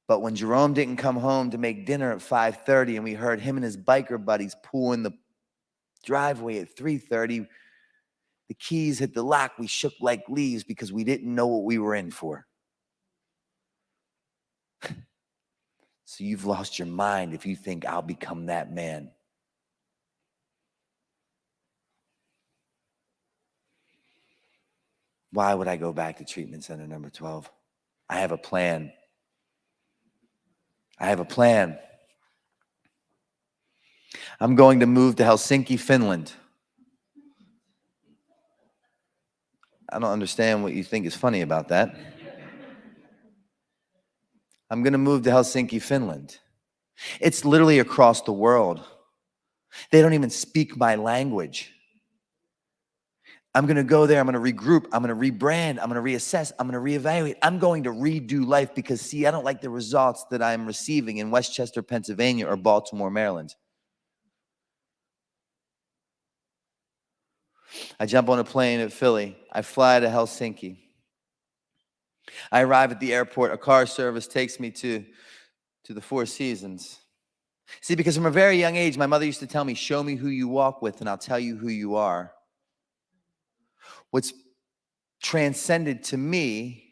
But when Jerome didn't come home to make dinner at 5:30 and we heard him and his biker buddies pull in the driveway at 3:30, the keys hit the lock, we shook like leaves because we didn't know what we were in for. So you've lost your mind if you think I'll become that man. Why would I go back to treatment center number 12? I have a plan. I have a plan. I'm going to move to Helsinki, Finland. I don't understand what you think is funny about that. I'm going to move to Helsinki, Finland. It's literally across the world. They don't even speak my language. I'm going to go there. I'm going to regroup. I'm going to rebrand. I'm going to reassess. I'm going to reevaluate. I'm going to redo life because, see, I don't like the results that I'm receiving in Westchester, Pennsylvania or Baltimore, Maryland. I jump on a plane at Philly. I fly to Helsinki. I arrive at the airport. A car service takes me to the Four Seasons. See, because from a very young age, my mother used to tell me, show me who you walk with and I'll tell you who you are. What's transcended to me,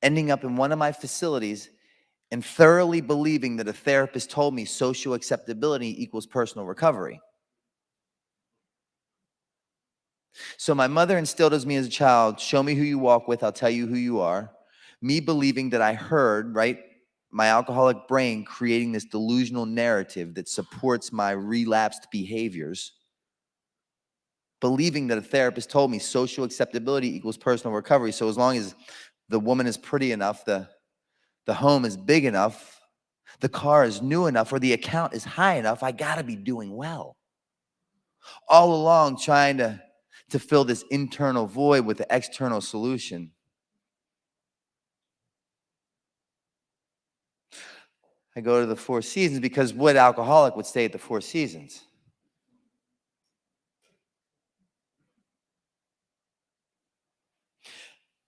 ending up in one of my facilities and thoroughly believing that a therapist told me social acceptability equals personal recovery. So my mother instilled in me as a child, show me who you walk with, I'll tell you who you are. Me believing that I heard, right, my alcoholic brain creating this delusional narrative that supports my relapsed behaviors. Believing that a therapist told me social acceptability equals personal recovery. So as long as the woman is pretty enough, the home is big enough, the car is new enough, or the account is high enough, I gotta be doing well. All along trying to fill this internal void with the external solution. I go to the Four Seasons because what alcoholic would stay at the Four Seasons?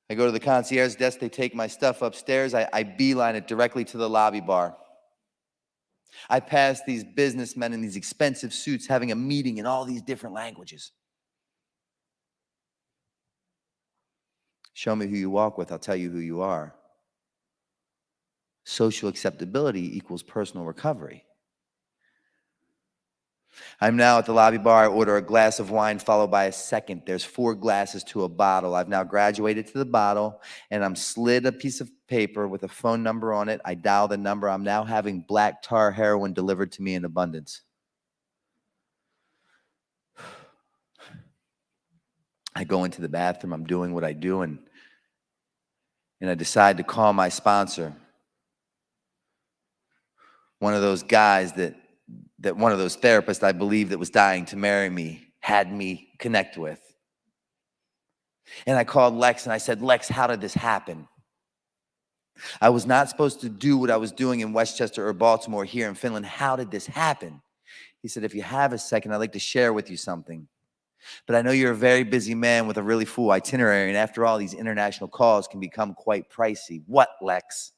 I go to the concierge desk, they take my stuff upstairs, I beeline it directly to the lobby bar. I pass these businessmen in these expensive suits having a meeting in all these different languages. Show me who you walk with, I'll tell you who you are. Social acceptability equals personal recovery. I'm now at the lobby bar. I order a glass of wine followed by a second. There's 4 glasses to a bottle. I've now graduated to the bottle, and I'm slid a piece of paper with a phone number on it. I dial the number. I'm now having black tar heroin delivered to me in abundance. I go into the bathroom. I'm doing what I do, and I decide to call my sponsor. One of those guys that one of those therapists I believe that was dying to marry me had me connect with. And I called Lex and I said, Lex, how did this happen? I was not supposed to do what I was doing in Westchester or Baltimore here in Finland. How did this happen? He said, if you have a second, I'd like to share with you something. But I know you're a very busy man with a really full itinerary. And after all, these international calls can become quite pricey. What, Lex?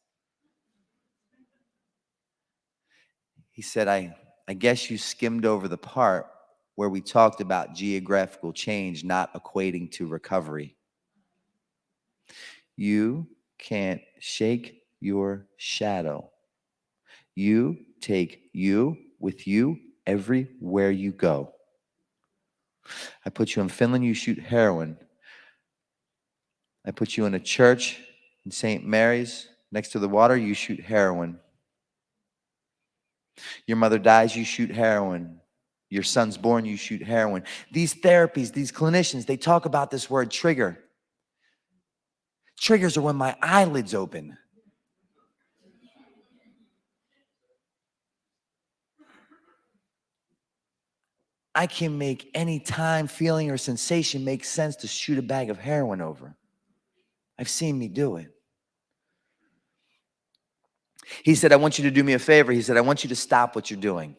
He said, I guess you skimmed over the part where we talked about geographical change not equating to recovery. You can't shake your shadow. You take you with you everywhere you go. I put you in Finland, you shoot heroin. I put you in a church in St. Mary's next to the water, you shoot heroin. Your mother dies, you shoot heroin. Your son's born, you shoot heroin. These therapies, these clinicians, they talk about this word trigger. Triggers are when my eyelids open. I can make any time, feeling, or sensation make sense to shoot a bag of heroin over. I've seen me do it. He said, I want you to do me a favor. He said, I want you to stop what you're doing.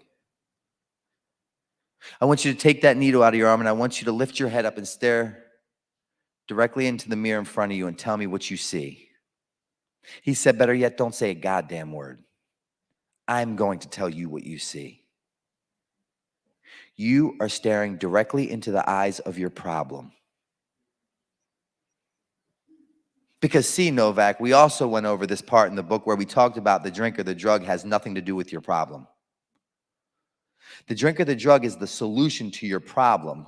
I want you to take that needle out of your arm and I want you to lift your head up and stare directly into the mirror in front of you and tell me what you see. He said, better yet, don't say a goddamn word. I'm going to tell you what you see. You are staring directly into the eyes of your problem. Because see, Novak, we also went over this part in the book where we talked about the drink or the drug has nothing to do with your problem. The drink or the drug is the solution to your problem.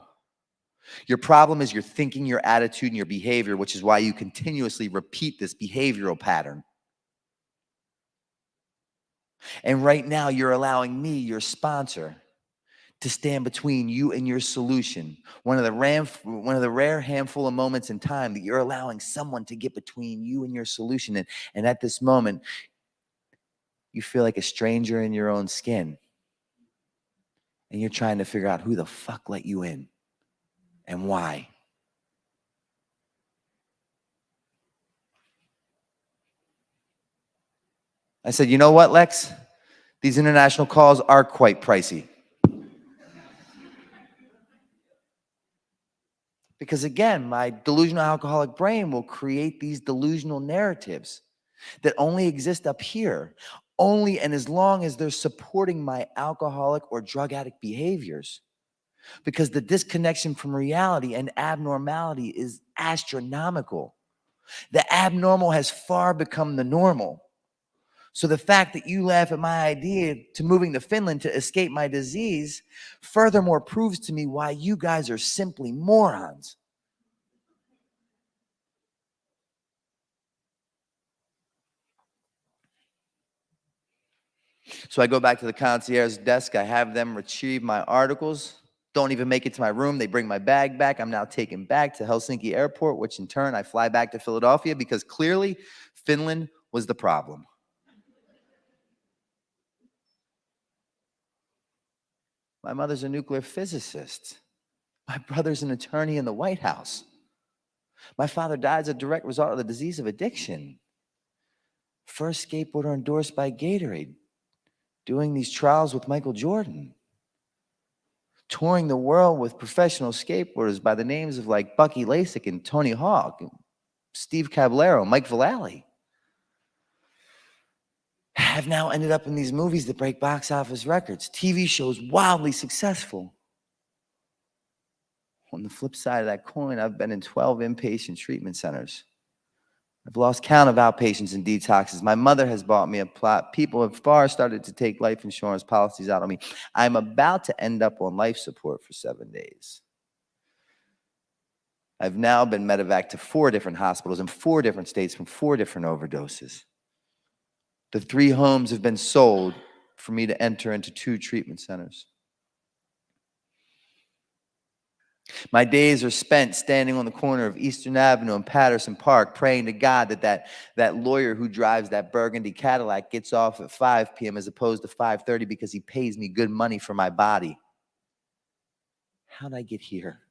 Your problem is your thinking, your attitude, and your behavior, which is why you continuously repeat this behavioral pattern. And right now, you're allowing me, your sponsor, to stand between you and your solution. One of the rare handful of moments in time that you're allowing someone to get between you and your solution. And at this moment, you feel like a stranger in your own skin. And you're trying to figure out who the fuck let you in and why. I said, you know what, Lex? These international calls are quite pricey. Because again, my delusional alcoholic brain will create these delusional narratives that only exist up here, only and as long as they're supporting my alcoholic or drug addict behaviors. Because the disconnection from reality and abnormality is astronomical. The abnormal has far become the normal. So the fact that you laugh at my idea to moving to Finland to escape my disease furthermore proves to me why you guys are simply morons. So I go back to the concierge desk. I have them retrieve my articles. Don't even make it to my room. They bring my bag back. I'm now taken back to Helsinki airport, which in turn I fly back to Philadelphia because clearly Finland was the problem. My mother's a nuclear physicist. My brother's an attorney in the White House. My father died as a direct result of the disease of addiction. First skateboarder endorsed by Gatorade, doing these trials with Michael Jordan. Touring the world with professional skateboarders by the names of like Bucky Lasik and Tony Hawk, Steve Caballero, Mike Vallely. Have now ended up in these movies that break box office records, TV shows wildly successful. On the flip side of that coin, I've been in 12 inpatient treatment centers. I've lost count of outpatients and detoxes. My mother has bought me a plot. People have far started to take life insurance policies out on me. I'm about to end up on life support for 7 days. I've now been medevaced to 4 different hospitals in 4 different states from 4 different overdoses. The 3 homes have been sold for me to enter into 2 treatment centers. My days are spent standing on the corner of Eastern Avenue and Patterson Park, praying to God that lawyer who drives that burgundy Cadillac gets off at 5 p.m. as opposed to 5:30 because he pays me good money for my body. How'd I get here?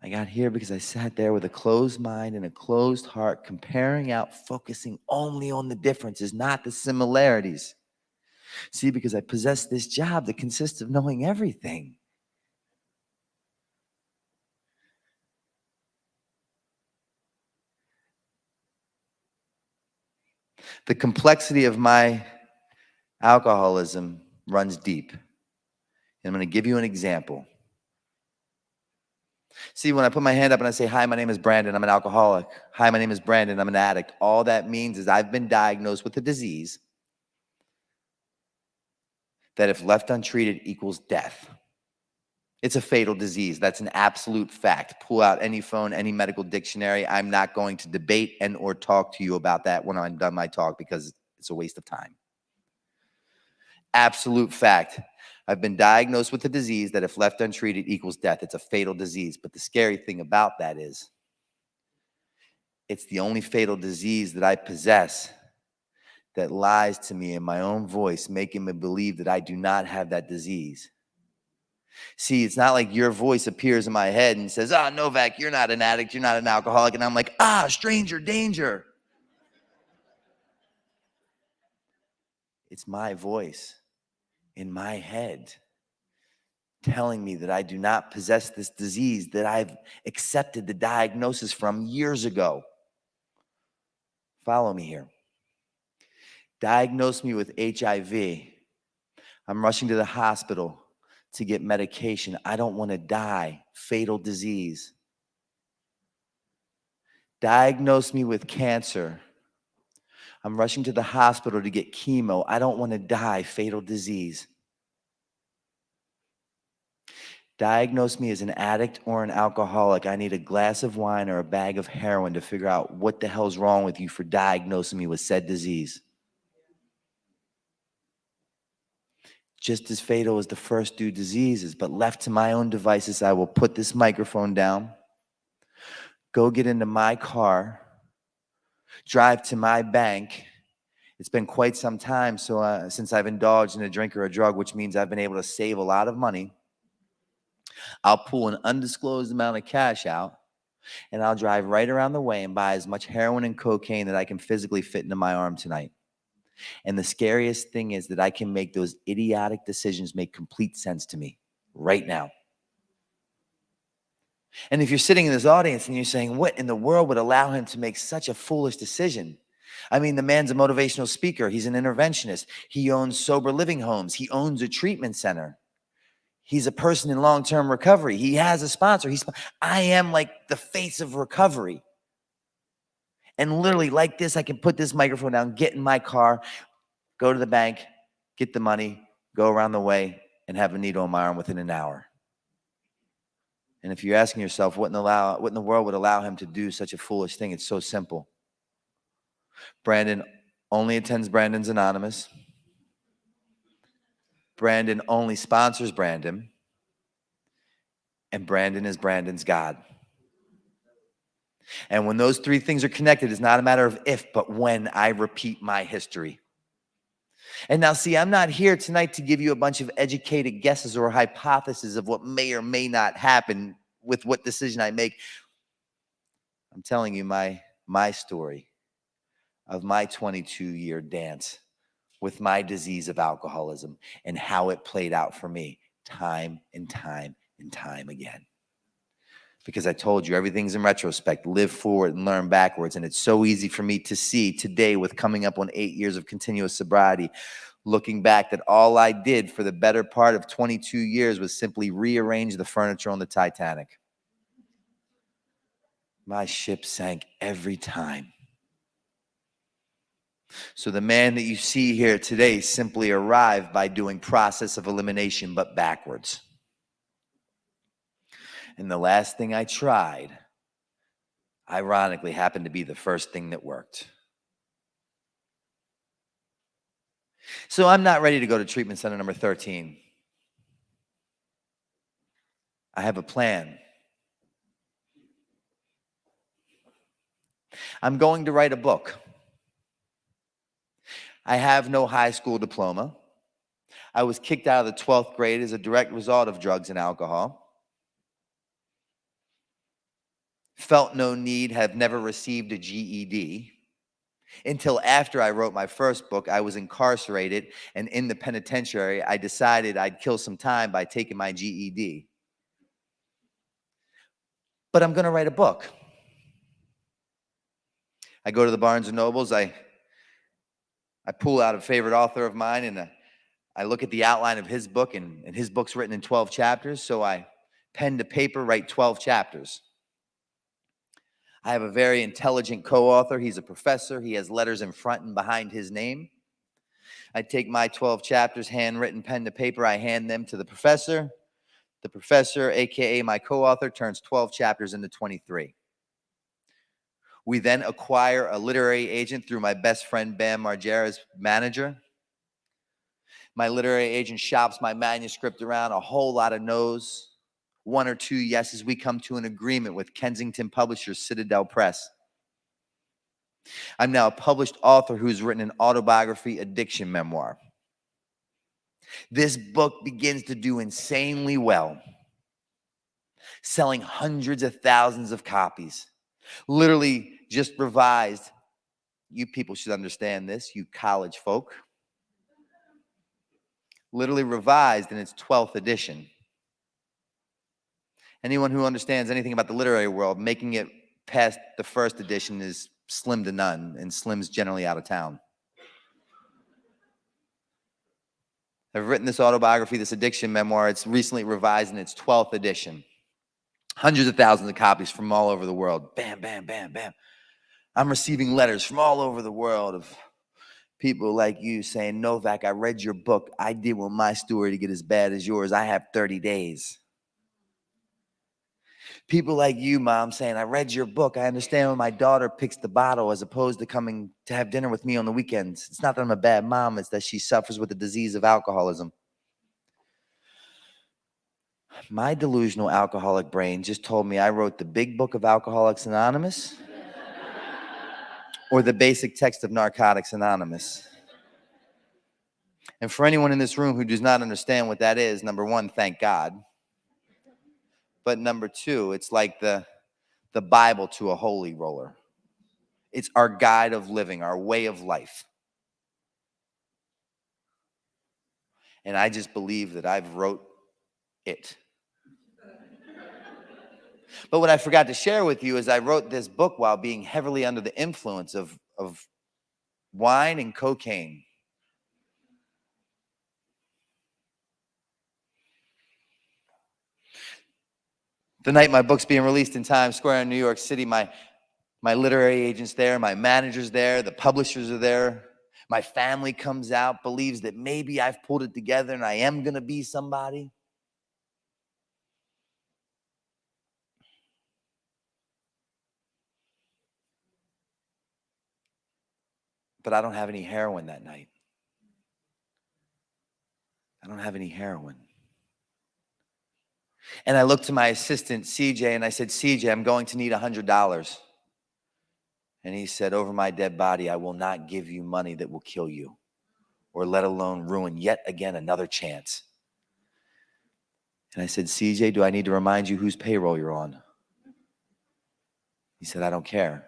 I got here because I sat there with a closed mind and a closed heart, comparing out, focusing only on the differences, not the similarities. See, because I possess this job that consists of knowing everything. The complexity of my alcoholism runs deep. And I'm going to give you an example. See, when I put my hand up and I say, hi, my name is Brandon, I'm an alcoholic. Hi, my name is Brandon, I'm an addict. All that means is I've been diagnosed with a disease that if left untreated equals death. It's a fatal disease. That's an absolute fact. Pull out any phone, any medical dictionary. I'm not going to debate and or talk to you about that when I'm done my talk because it's a waste of time. Absolute fact. I've been diagnosed with a disease that if left untreated equals death. It's a fatal disease. But the scary thing about that is it's the only fatal disease that I possess that lies to me in my own voice, making me believe that I do not have that disease. See, it's not like your voice appears in my head and says, Novak, you're not an addict, you're not an alcoholic. And I'm like, stranger danger. It's my voice in my head telling me that I do not possess this disease that I've accepted the diagnosis from years ago. Follow me here. Diagnosed me with HIV. I'm rushing to the hospital to get medication. I don't want to die. Fatal disease. Diagnosed me with cancer. I'm rushing to the hospital to get chemo. I don't want to die. Fatal disease. Diagnose me as an addict or an alcoholic. I need a glass of wine or a bag of heroin to figure out what the hell's wrong with you for diagnosing me with said disease. Just as fatal as the first 2 diseases, but left to my own devices, I will put this microphone down, go get into my car, drive to my bank. It's been quite some time since I've indulged in a drink or a drug, which means I've been able to save a lot of money. I'll pull an undisclosed amount of cash out, and I'll drive right around the way and buy as much heroin and cocaine that I can physically fit into my arm tonight. And the scariest thing is that I can make those idiotic decisions make complete sense to me right now. And if you're sitting in this audience and you're saying, what in the world would allow him to make such a foolish decision? I mean, the man's a motivational speaker. He's an interventionist. He owns sober living homes. He owns a treatment center. He's a person in long-term recovery. He has a sponsor. I am like the face of recovery. And literally like this, I can put this microphone down, get in my car, go to the bank, get the money, go around the way, and have a needle in my arm within an hour. And if you're asking yourself what in the world would allow him to do such a foolish thing, it's so simple. Brandon only attends Brandon's Anonymous. Brandon only sponsors Brandon. And Brandon is Brandon's God. And when those three things are connected, it's not a matter of if, but when I repeat my history. And now, see, I'm not here tonight to give you a bunch of educated guesses or hypotheses of what may or may not happen with what decision I make. I'm telling you my story of my 22-year dance with my disease of alcoholism and how it played out for me time and time and time again. Because I told you, everything's in retrospect. Live forward and learn backwards. And it's so easy for me to see today, with coming up on 8 years of continuous sobriety, looking back, that all I did for the better part of 22 years was simply rearrange the furniture on the Titanic. My ship sank every time. So the man that you see here today simply arrived by doing process of elimination, but backwards. And the last thing I tried, ironically, happened to be the first thing that worked. So I'm not ready to go to treatment center number 13. I have a plan. I'm going to write a book. I have no high school diploma. I was kicked out of the 12th grade as a direct result of drugs and alcohol. Felt no need, have never received a GED. Until after I wrote my first book, I was incarcerated, and in the penitentiary, I decided I'd kill some time by taking my GED. But I'm going to write a book. I go to the Barnes & Nobles, I pull out a favorite author of mine, and I look at the outline of his book, and his book's written in 12 chapters, so I pen to paper, write 12 chapters. I have a very intelligent co-author. He's a professor. He has letters in front and behind his name. I take my 12 chapters, handwritten, pen to paper. I hand them to the professor. The professor, aka my co-author, turns 12 chapters into 23. We then acquire a literary agent through my best friend, Bam Margera's manager. My literary agent shops my manuscript around, a whole lot of no's. 1 or 2 yeses. We come to an agreement with Kensington publishers, Citadel Press. I'm now a published author who's written an autobiography addiction memoir. This book begins to do insanely well, selling hundreds of thousands of copies. Literally just revised. You people should understand this, you college folk. Literally revised in its 12th edition. Anyone who understands anything about the literary world, making it past the first edition is slim to none, and slim's generally out of town. I've written this autobiography, this addiction memoir. It's recently revised in its 12th edition. Hundreds of thousands of copies from all over the world. Bam, bam, bam, bam. I'm receiving letters from all over the world of people like you saying, Novak, I read your book. I did want my story to get as bad as yours. I have 30 days. People like you, Mom, saying, I read your book. I understand when my daughter picks the bottle as opposed to coming to have dinner with me on the weekends. It's not that I'm a bad mom. It's that she suffers with the disease of alcoholism. My delusional alcoholic brain just told me I wrote the big book of Alcoholics Anonymous or the basic text of Narcotics Anonymous. And for anyone in this room who does not understand what that is, number one, thank God. But number two, it's like the the Bible to a holy roller. It's our guide of living, our way of life. And I just believe that I've wrote it. But what I forgot to share with you is I wrote this book while being heavily under the influence of wine and cocaine. The night my book's being released in Times Square in New York City, my literary agent's there, my manager's there, the publishers are there. My family comes out, believes that maybe I've pulled it together and I am going to be somebody. But I don't have any heroin that night. I don't have any heroin. And I looked to my assistant, CJ, and I said, CJ, I'm going to need $100. And he said, over my dead body, I will not give you money that will kill you, or let alone ruin yet again another chance. And I said, CJ, do I need to remind you whose payroll you're on? He said, I don't care.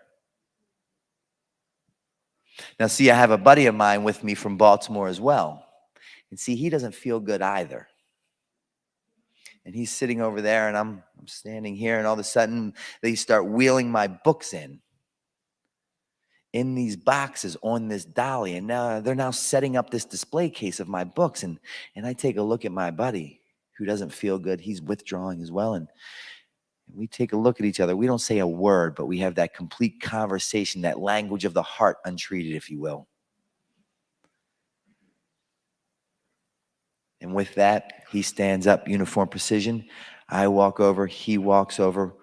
Now, see, I have a buddy of mine with me from Baltimore as well. And see, he doesn't feel good either. And he's sitting over there, and I'm standing here, and all of a sudden, they start wheeling my books in these boxes on this dolly. And now they're now setting up this display case of my books. And I take a look at my buddy who doesn't feel good. He's withdrawing as well. And we take a look at each other. We don't say a word, but we have that complete conversation, that language of the heart untreated, if you will. And with that, he stands up, uniform precision. I walk over, he walks over.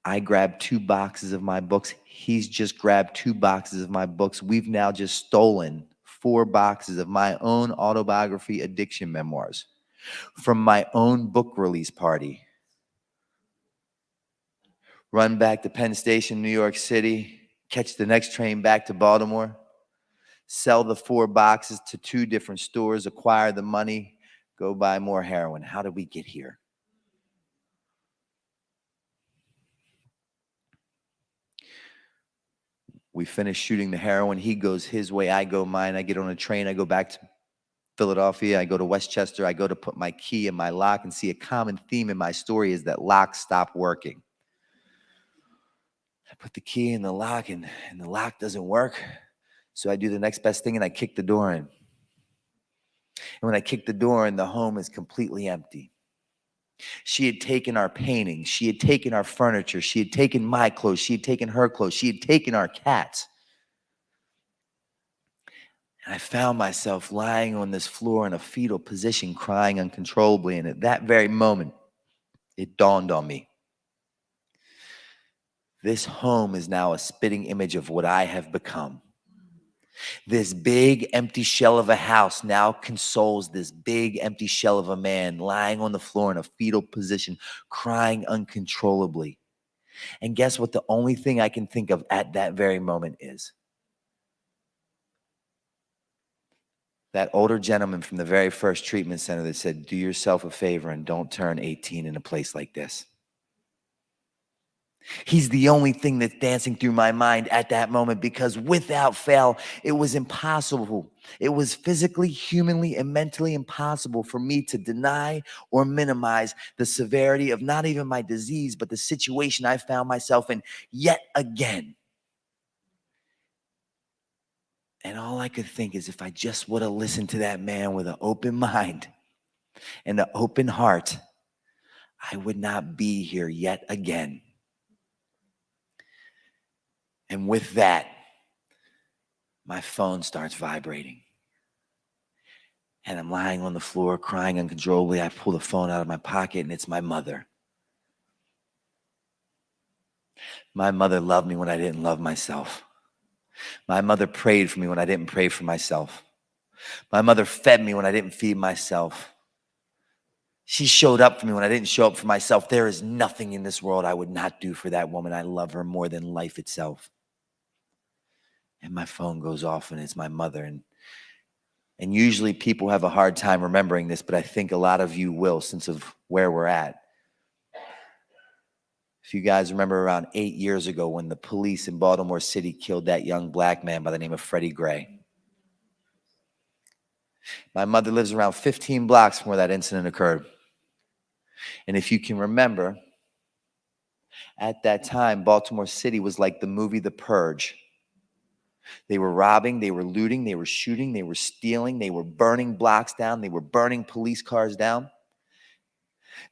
I grab 2 boxes of my books. He's just grabbed 2 boxes of my books. We've now just stolen 4 boxes of my own autobiography addiction memoirs from my own book release party. Run back to Penn Station, New York City, catch the next train back to Baltimore, sell the 4 boxes to 2 different stores, acquire the money, go buy more heroin. How did we get here? We finish shooting the heroin. He goes his way, I go mine. I get on a train. I go back to Philadelphia. I go to Westchester. I go to put my key in my lock, and see, a common theme in my story is that locks stop working. I put the key in the lock, and the lock doesn't work. So I do the next best thing, and I kick the door in. And when I kick the door in, the home is completely empty. She had taken our paintings. She had taken our furniture. She had taken my clothes. She had taken her clothes. She had taken our cats. And I found myself lying on this floor in a fetal position, crying uncontrollably. And at that very moment, it dawned on me. This home is now a spitting image of what I have become. This big empty shell of a house now consoles this big empty shell of a man lying on the floor in a fetal position, crying uncontrollably. And guess what? The only thing I can think of at that very moment is that older gentleman from the very first treatment center that said, do yourself a favor and don't turn 18 in a place like this. He's the only thing that's dancing through my mind at that moment, because without fail, it was impossible. It was physically, humanly, and mentally impossible for me to deny or minimize the severity of not even my disease, but the situation I found myself in yet again. And all I could think is, if I just would have listened to that man with an open mind and an open heart, I would not be here yet again. And with that, my phone starts vibrating. And I'm lying on the floor, crying uncontrollably. I pull the phone out of my pocket, and it's my mother. My mother loved me when I didn't love myself. My mother prayed for me when I didn't pray for myself. My mother fed me when I didn't feed myself. She showed up for me when I didn't show up for myself. There is nothing in this world I would not do for that woman. I love her more than life itself. And my phone goes off, and it's my mother. And usually people have a hard time remembering this, but I think a lot of you will, since of where we're at. If you guys remember around 8 years ago when the police in Baltimore City killed that young black man by the name of Freddie Gray. My mother lives around 15 blocks from where that incident occurred. And if you can remember, at that time, Baltimore City was like the movie The Purge. They were robbing, they were looting, they were shooting, they were stealing, they were burning blocks down, they were burning police cars down.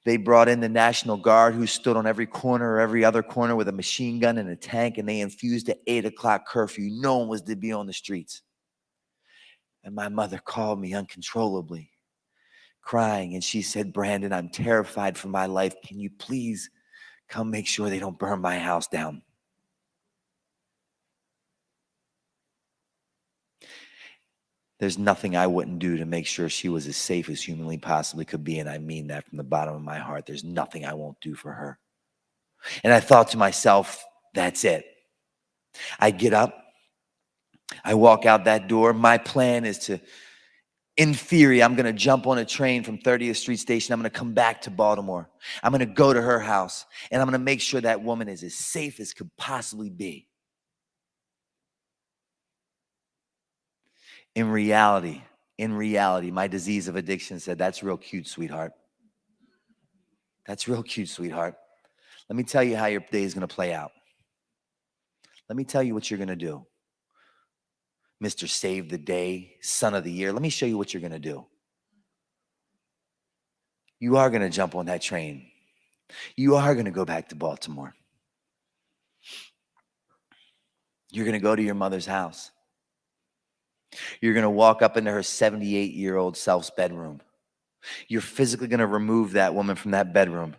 They brought in the National Guard who stood on every corner or every other corner with a machine gun and a tank, and they infused an 8 o'clock curfew. No one was to be on the streets. And my mother called me uncontrollably, crying, and she said, "Brandon, I'm terrified for my life. Can you please come make sure they don't burn my house down?" There's nothing I wouldn't do to make sure she was as safe as humanly possibly could be, and I mean that from the bottom of my heart. There's nothing I won't do for her. And I thought to myself, that's it. I get up, I walk out that door. My plan is to, in theory, I'm going to jump on a train from 30th Street Station. I'm going to come back to Baltimore. I'm going to go to her house, and I'm going to make sure that woman is as safe as could possibly be. In reality, my disease of addiction said, "That's real cute, sweetheart. That's real cute, sweetheart. Let me tell you how your day is going to play out. Let me tell you what you're going to do. Mr. Save the Day, Son of the Year, let me show you what you're going to do. You are going to jump on that train. You are going to go back to Baltimore. You're going to go to your mother's house. You're going to walk up into her 78-year-old self's bedroom. You're physically going to remove that woman from that bedroom.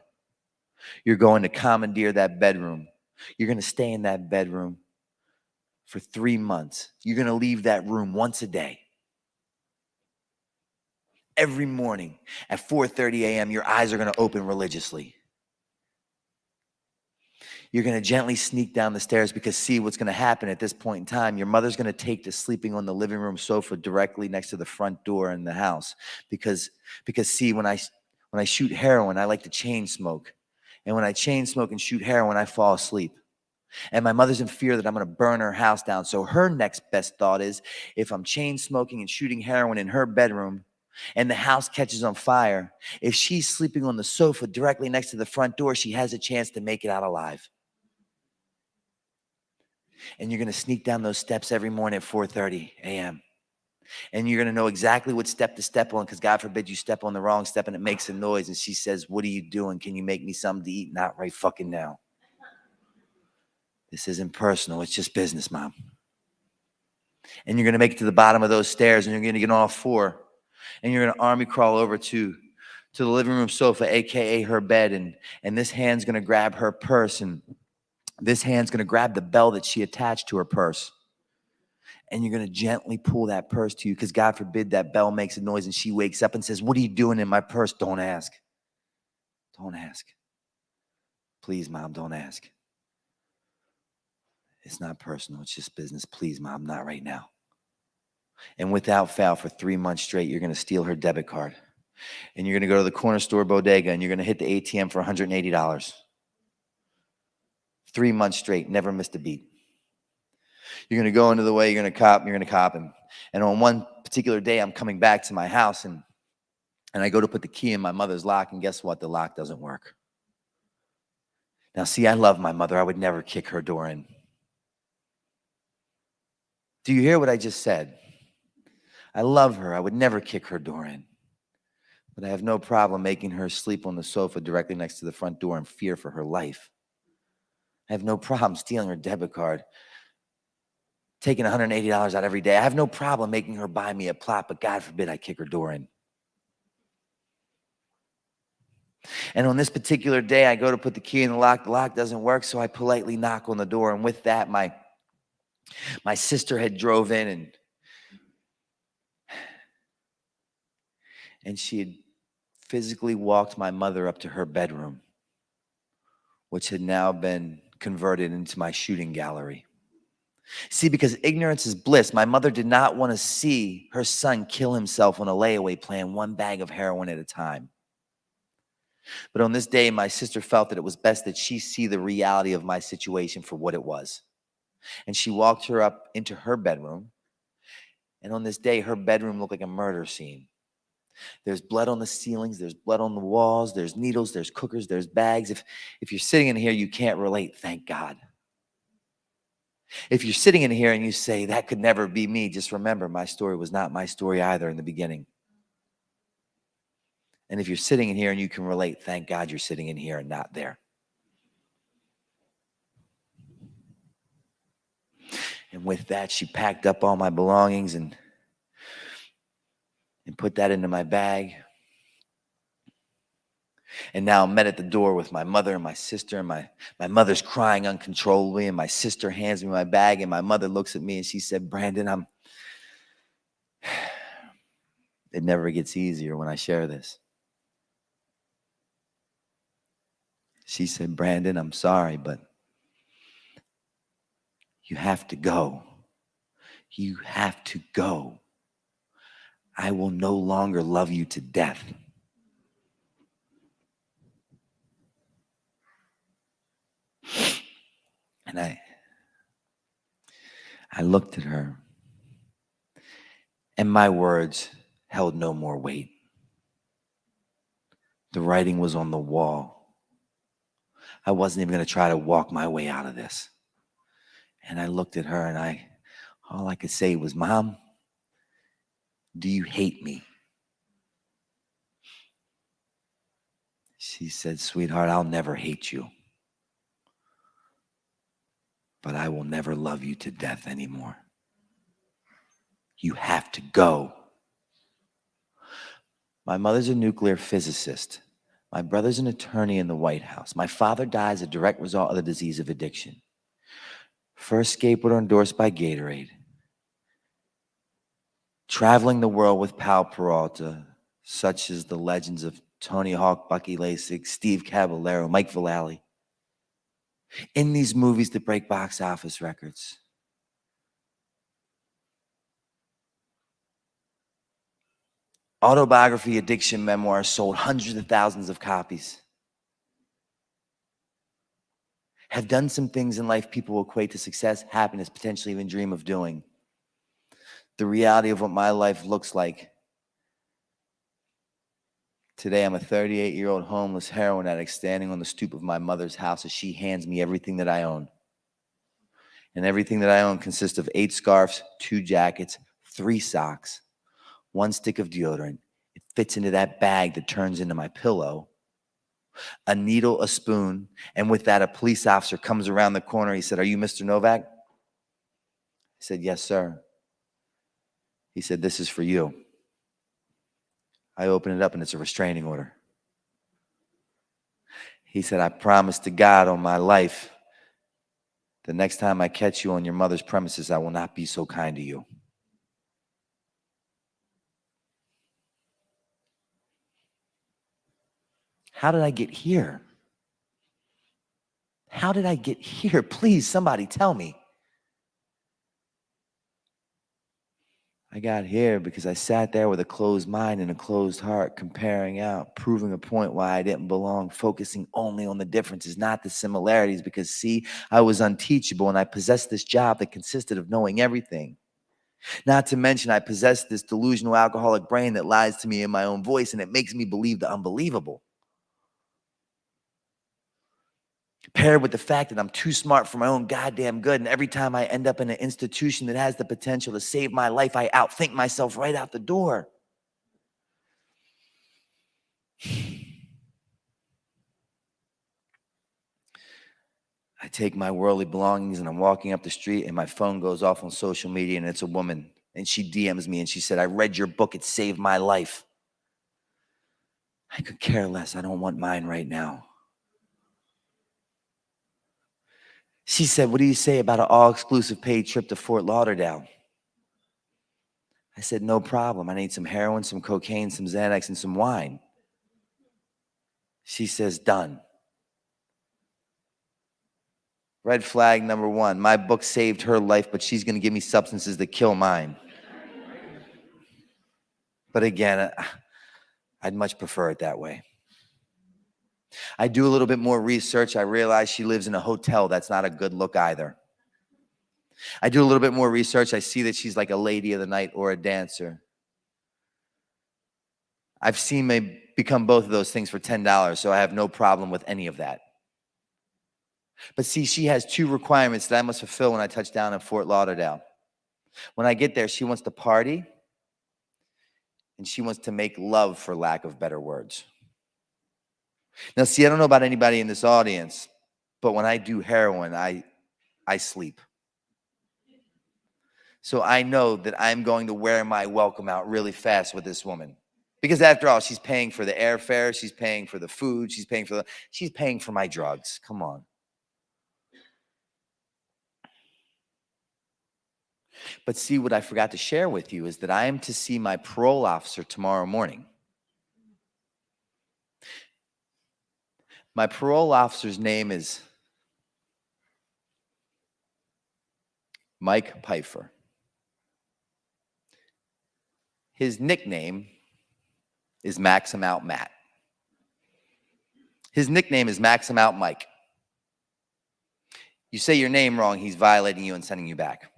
You're going to commandeer that bedroom. You're going to stay in that bedroom for 3 months. You're going to leave that room once a day. Every morning at 4:30 a.m., your eyes are going to open religiously. You're going to gently sneak down the stairs because see what's going to happen at this point in time. Your mother's going to take to sleeping on the living room sofa directly next to the front door in the house. Because see, when I shoot heroin, I like to chain smoke. And when I chain smoke and shoot heroin, I fall asleep. And my mother's in fear that I'm going to burn her house down. So her next best thought is, if I'm chain smoking and shooting heroin in her bedroom and the house catches on fire, if she's sleeping on the sofa directly next to the front door, she has a chance to make it out alive. And you're going to sneak down those steps every morning at 4:30 a.m. And you're going to know exactly what step to step on, because God forbid you step on the wrong step and it makes a noise. And she says, "What are you doing? Can you make me something to eat?" "Not right fucking now. This isn't personal. It's just business, Mom." And you're going to make it to the bottom of those stairs, and you're going to get on all four, and you're going to army crawl over to the living room sofa, AKA her bed. And this hand's going to grab her purse, and this hand's going to grab the bell that she attached to her purse. And you're going to gently pull that purse to you, because God forbid that bell makes a noise and she wakes up and says, "What are you doing in my purse?" Don't ask. Don't ask. Please, Mom, don't ask. It's not personal. It's just business. Please, Mom, not right now. And without fail, for 3 months straight, you're going to steal her debit card. And you're going to go to the corner store bodega, and you're going to hit the ATM for $180. 3 months straight, never missed a beat. You're going to go into the way, you're going to cop. And on one particular day, I'm coming back to my house, and I go to put the key in my mother's lock, and guess what? The lock doesn't work. Now, see, I love my mother. I would never kick her door in. Do you hear what I just said? I love her. I would never kick her door in. But I have no problem making her sleep on the sofa directly next to the front door in fear for her life. I have no problem stealing her debit card, taking $180 out every day. I have no problem making her buy me a plot, but God forbid I kick her door in. And on this particular day, I go to put the key in the lock doesn't work, so I politely knock on the door. And with that, my sister had drove in, and she had physically walked my mother up to her bedroom, which had now been converted into my shooting gallery. See, because ignorance is bliss, my mother did not want to see her son kill himself on a layaway plan, one bag of heroin at a time. But on this day, my sister felt that it was best that she see the reality of my situation for what it was. And she walked her up into her bedroom. And on this day, her bedroom looked like a murder scene. There's blood on the ceilings, there's blood on the walls, there's needles, there's cookers, there's bags. If you're sitting in here, you can't relate, thank God. If you're sitting in here and you say, that could never be me, just remember, my story was not my story either in the beginning. And if you're sitting in here and you can relate, thank God you're sitting in here and not there. And with that, she packed up all my belongings and put that into my bag. And now I'm met at the door with my mother and my sister, and my mother's crying uncontrollably, and my sister hands me my bag, and my mother looks at me and she said, Brandon, it never gets easier when I share this. She said, Brandon, I'm sorry, but you have to go. You have to go. I will no longer love you to death. And I looked at her, and my words held no more weight. The writing was on the wall. I wasn't even going to try to walk my way out of this. And I looked at her, and all I could say was, Mom, do you hate me? She said, sweetheart, I'll never hate you, but I will never love you to death anymore. You have to go. My mother's a nuclear physicist. My brother's an attorney in the White House. My father died as a direct result of the disease of addiction. First skateboarder endorsed by Gatorade. Traveling the world with Pal Peralta, such as the legends of Tony Hawk, Bucky Lasik, Steve Caballero, Mike Vallely. In these movies that break box office records. Autobiography, addiction memoirs sold hundreds of thousands of copies. Have done some things in life people equate to success, happiness, potentially even dream of doing. The reality of what my life looks like. Today, I'm a 38-year-old homeless heroin addict standing on the stoop of my mother's house as she hands me everything that I own. And everything that I own consists of 8 scarves, 2 jackets, 3 socks, 1 stick of deodorant. It fits into that bag that turns into my pillow. A needle, a spoon, and with that, a police officer comes around the corner. He said, "Are you Mr. Novak?" I said, "Yes, sir." He said, "This is for you." I open it up and it's a restraining order. He said, "I promise to God on my life, the next time I catch you on your mother's premises, I will not be so kind to you." How did I get here? How did I get here? Please, somebody tell me. I got here because I sat there with a closed mind and a closed heart, comparing out, proving a point why I didn't belong, focusing only on the differences, not the similarities, because see, I was unteachable and I possessed this job that consisted of knowing everything. Not to mention I possessed this delusional alcoholic brain that lies to me in my own voice and it makes me believe the unbelievable. Paired with the fact that I'm too smart for my own goddamn good, and every time I end up in an institution that has the potential to save my life, I outthink myself right out the door. I take my worldly belongings and I'm walking up the street and my phone goes off on social media and it's a woman and she DMs me and she said, "I read your book, it saved my life." I could care less, I don't want mine right now. She said, "What do you say about an all-exclusive paid trip to Fort Lauderdale?" I said, "No problem. I need some heroin, some cocaine, some Xanax, and some wine." She says, "Done." Red flag number 1. My book saved her life, but she's going to give me substances that kill mine. But again, I'd much prefer it that way. I do a little bit more research. I realize she lives in a hotel. That's not a good look either. I do a little bit more research. I see that she's like a lady of the night or a dancer. I've seen me become both of those things for $10, so I have no problem with any of that. But see, she has two requirements that I must fulfill when I touch down in Fort Lauderdale. When I get there, she wants to party, and she wants to make love, for lack of better words. Now, see, I don't know about anybody in this audience, but when I do heroin, I sleep. So I know that I'm going to wear my welcome out really fast with this woman. Because after all, she's paying for the airfare, she's paying for the food, she's paying for my drugs. Come on. But see, what I forgot to share with you is that I am to see my parole officer tomorrow morning. My parole officer's name is Mike Pfeiffer. His nickname is Maxim Out Matt. His nickname is Maxim Out Mike. You say your name wrong, he's violating you and sending you back.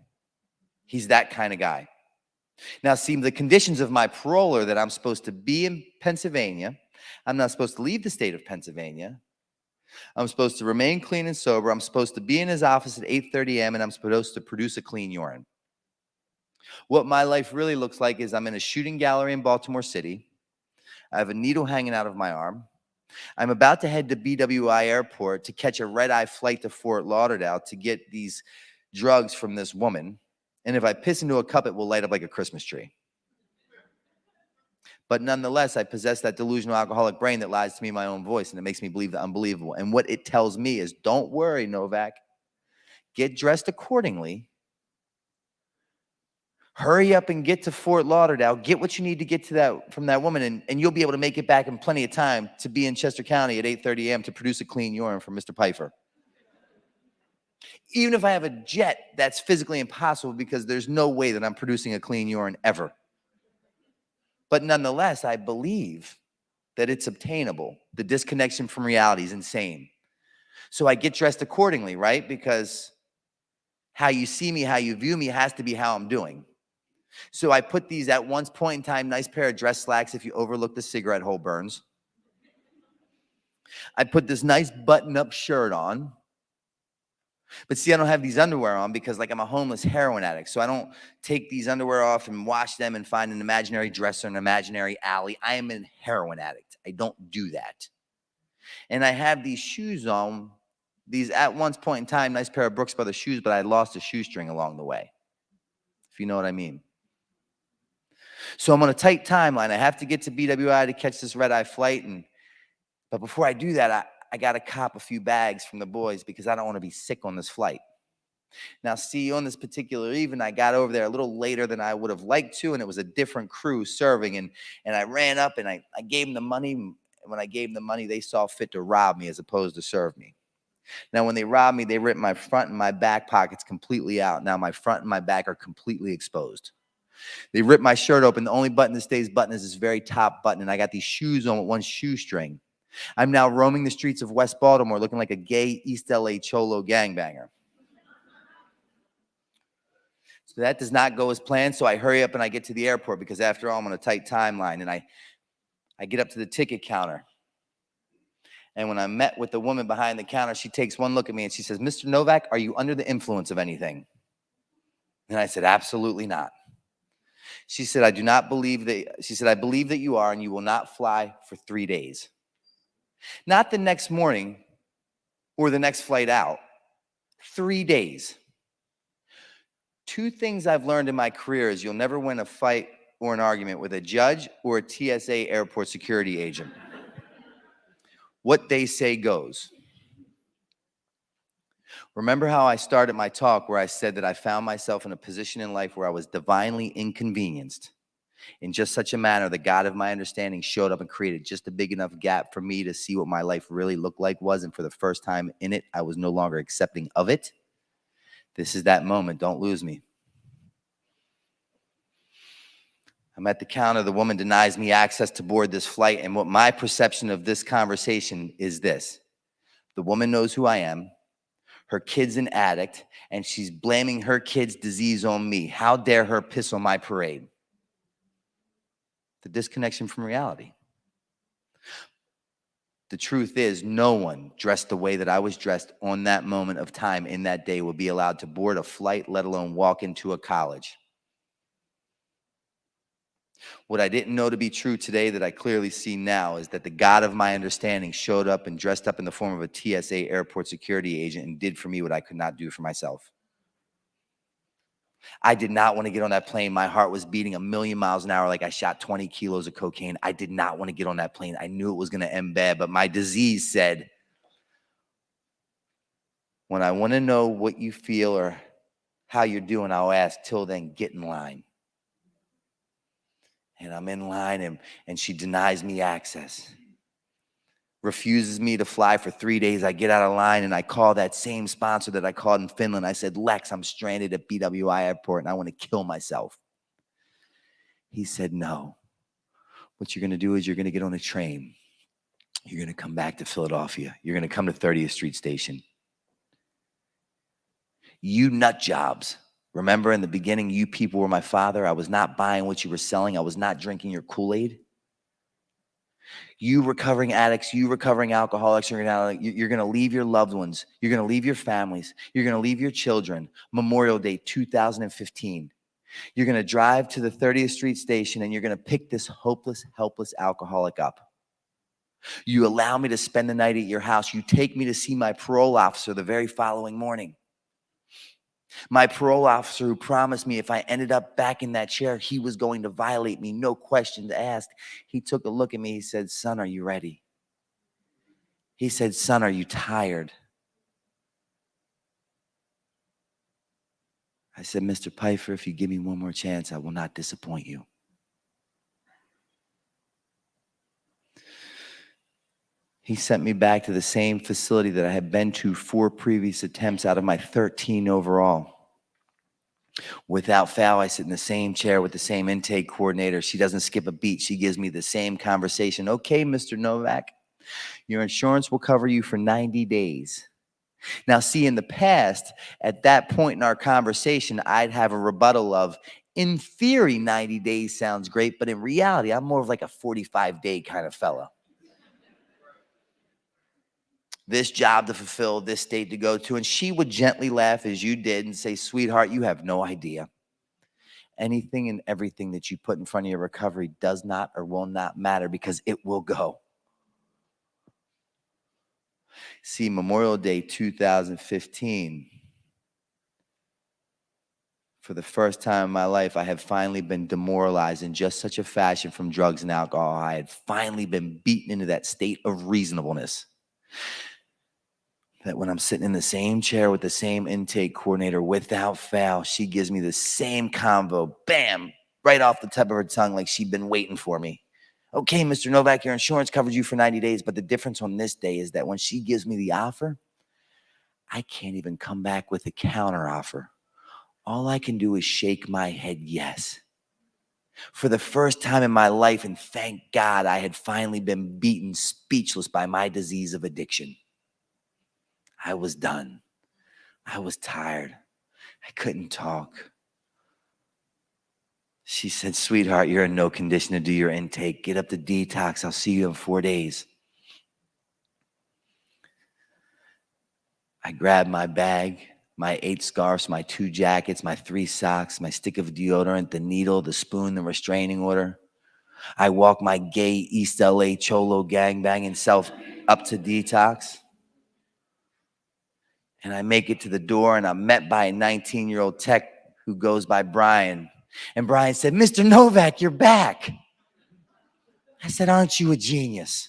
He's that kind of guy. Now, see, the conditions of my parole are that I'm supposed to be in Pennsylvania. I'm not supposed to leave the state of Pennsylvania. I'm supposed to remain clean and sober. I'm supposed to be in his office at 8:30 a.m. and I'm supposed to produce a clean urine. What my life really looks like is I'm in a shooting gallery in Baltimore City. I have a needle hanging out of my arm. I'm about to head to BWI Airport to catch a red-eye flight to Fort Lauderdale to get these drugs from this woman. And if I piss into a cup, it will light up like a Christmas tree. But nonetheless, I possess that delusional alcoholic brain that lies to me in my own voice, and it makes me believe the unbelievable. And what it tells me is, don't worry, Novak. Get dressed accordingly. Hurry up and get to Fort Lauderdale. Get what you need to get to from that woman, and you'll be able to make it back in plenty of time to be in Chester County at 8:30 a.m. to produce a clean urine from Mr. Pfeiffer. Even if I have a jet, that's physically impossible because there's no way that I'm producing a clean urine ever. But nonetheless, I believe that it's obtainable. The disconnection from reality is insane. So I get dressed accordingly, right? Because how you see me, how you view me has to be how I'm doing. So I put these at one point in time, nice pair of dress slacks if you overlook the cigarette hole burns. I put this nice button-up shirt on. But see, I don't have these underwear on because like I'm a homeless heroin addict. So I don't take these underwear off and wash them and find an imaginary dresser, an imaginary alley. I am a heroin addict. I don't do that. And I have these shoes on, these at one point in time, nice pair of Brooks Brothers shoes, but I lost a shoestring along the way, if you know what I mean. So I'm on a tight timeline. I have to get to BWI to catch this red-eye flight. But before I do that, I got to cop a few bags from the boys because I don't want to be sick on this flight. Now, see, on this particular evening, I got over there a little later than I would have liked to, and it was a different crew serving. And I ran up and I gave them the money. And when I gave them the money, they saw fit to rob me as opposed to serve me. Now, when they robbed me, they ripped my front and my back pockets completely out. Now, my front and my back are completely exposed. They ripped my shirt open. The only button that stays buttoned is this very top button, and I got these shoes on with one shoestring. I'm now roaming the streets of West Baltimore looking like a gay East LA Cholo gangbanger. So that does not go as planned, so I hurry up and I get to the airport because after all, I'm on a tight timeline, and I get up to the ticket counter. And when I met with the woman behind the counter, she takes one look at me and she says, "Mr. Novak, are you under the influence of anything?" And I said, "Absolutely not." She said, "I do not believe that." She said, "I believe that you are, and you will not fly for 3 days. Not the next morning or the next flight out. 3 days. Two things I've learned in my career is you'll never win a fight or an argument with a judge or a TSA airport security agent. What they say goes. Remember how I started my talk where I said that I found myself in a position in life where I was divinely inconvenienced. In just such a manner, the God of my understanding showed up and created just a big enough gap for me to see what my life really looked like was, and for the first time in it, I was no longer accepting of it. This is that moment. Don't lose me. I'm at the counter. The woman denies me access to board this flight. And what my perception of this conversation is this. The woman knows who I am. Her kid's an addict, and she's blaming her kid's disease on me. How dare her piss on my parade? The disconnection from reality. The truth is, no one dressed the way that I was dressed on that moment of time in that day will be allowed to board a flight, let alone walk into a college. What I didn't know to be true today that I clearly see now is that the God of my understanding showed up and dressed up in the form of a TSA airport security agent and did for me what I could not do for myself. I did not want to get on that plane. My heart was beating 1,000,000 miles an hour like I shot 20 kilos of cocaine. I did not want to get on that plane. I knew it was going to end bad, but my disease said, when I want to know what you feel or how you're doing, I'll ask. Till then, get in line. And I'm in line, and she denies me access. Refuses me to fly for 3 days. I get out of line, and I call that same sponsor that I called in Finland. I said, Lex, I'm stranded at BWI Airport, and I want to kill myself. He said, no. What you're going to do is you're going to get on a train. You're going to come back to Philadelphia. You're going to come to 30th Street Station. You nut jobs. Remember in the beginning, you people were my father. I was not buying what you were selling. I was not drinking your Kool-Aid. You recovering addicts, you recovering alcoholics, you're going to leave your loved ones. You're going to leave your families. You're going to leave your children. Memorial Day 2015. You're going to drive to the 30th Street Station, and you're going to pick this hopeless, helpless alcoholic up. You allow me to spend the night at your house. You take me to see my parole officer the very following morning. My parole officer who promised me if I ended up back in that chair, he was going to violate me, no questions asked. He took a look at me. He said, son, are you ready? He said, son, are you tired? I said, Mr. Pfeiffer, if you give me one more chance, I will not disappoint you. He sent me back to the same facility that I had been to 4 previous attempts out of my 13 overall. Without fail, I sit in the same chair with the same intake coordinator. She doesn't skip a beat. She gives me the same conversation. Okay, Mr. Novak, your insurance will cover you for 90 days. Now, see, in the past, at that point in our conversation, I'd have a rebuttal of, in theory, 90 days sounds great, but in reality, I'm more of like a 45-day kind of fella. This job to fulfill, this state to go to. And she would gently laugh as you did and say, sweetheart, you have no idea. Anything and everything that you put in front of your recovery does not or will not matter because it will go. See, Memorial Day 2015, for the first time in my life, I had finally been demoralized in just such a fashion from drugs and alcohol. I had finally been beaten into that state of reasonableness. That when I'm sitting in the same chair with the same intake coordinator, without fail, she gives me the same convo, bam, right off the tip of her tongue like she'd been waiting for me. Okay, Mr. Novak, your insurance covers you for 90 days, but the difference on this day is that when she gives me the offer, I can't even come back with a counter offer. All I can do is shake my head yes. For the first time in my life, and thank God, I had finally been beaten speechless by my disease of addiction. I was done. I was tired. I couldn't talk. She said, sweetheart, you're in no condition to do your intake. Get up to detox. I'll see you in 4 days. I grabbed my bag, my 8 scarves, my 2 jackets, my 3 socks, my stick of deodorant, the needle, the spoon, the restraining order. I walked my gay East LA Cholo gangbanging self up to detox. And I make it to the door, and I'm met by a 19-year-old tech who goes by Brian. And Brian said, Mr. Novak, you're back. I said, aren't you a genius?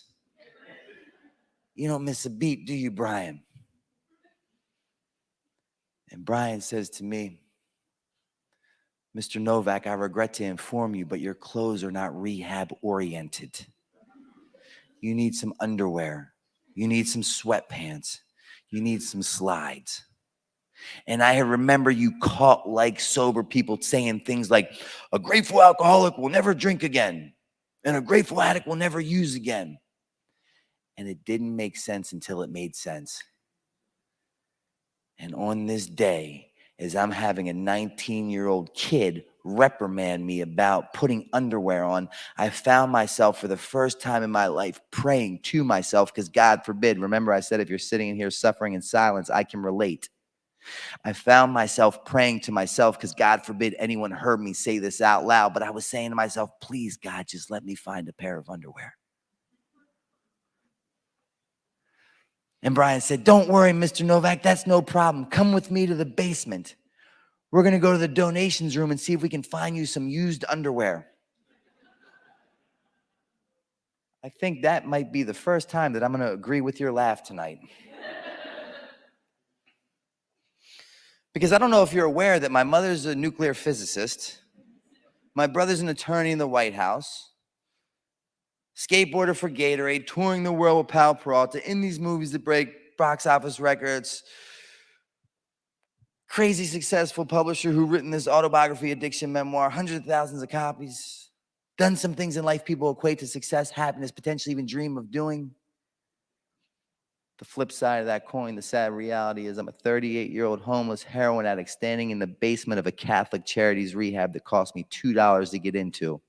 You don't miss a beat, do you, Brian? And Brian says to me, Mr. Novak, I regret to inform you, but your clothes are not rehab-oriented. You need some underwear. You need some sweatpants. You need some slides. And I remember you caught like sober people saying things like, a grateful alcoholic will never drink again, and a grateful addict will never use again. And it didn't make sense until it made sense. And on this day, as I'm having a 19-year-old kid reprimand me about putting underwear on, I found myself for the first time in my life praying to myself, because God forbid, remember I said if you're sitting in here suffering in silence, I can relate. I found myself praying to myself because God forbid anyone heard me say this out loud, but I was saying to myself, please, God, just let me find a pair of underwear. And Brian said, don't worry, Mr. Novak, that's no problem. Come with me to the basement. We're going to go to the donations room and see if we can find you some used underwear. I think that might be the first time that I'm going to agree with your laugh tonight. Because I don't know if you're aware that my mother's a nuclear physicist. My brother's an attorney in the White House. Skateboarder for Gatorade, touring the world with Pal Peralta, in these movies that break box office records. Crazy successful publisher who written this autobiography addiction memoir, hundreds of thousands of copies. Done some things in life people equate to success, happiness, potentially even dream of doing. The flip side of that coin, the sad reality is I'm a 38-year-old homeless heroin addict standing in the basement of a Catholic Charities rehab that cost me $2 to get into.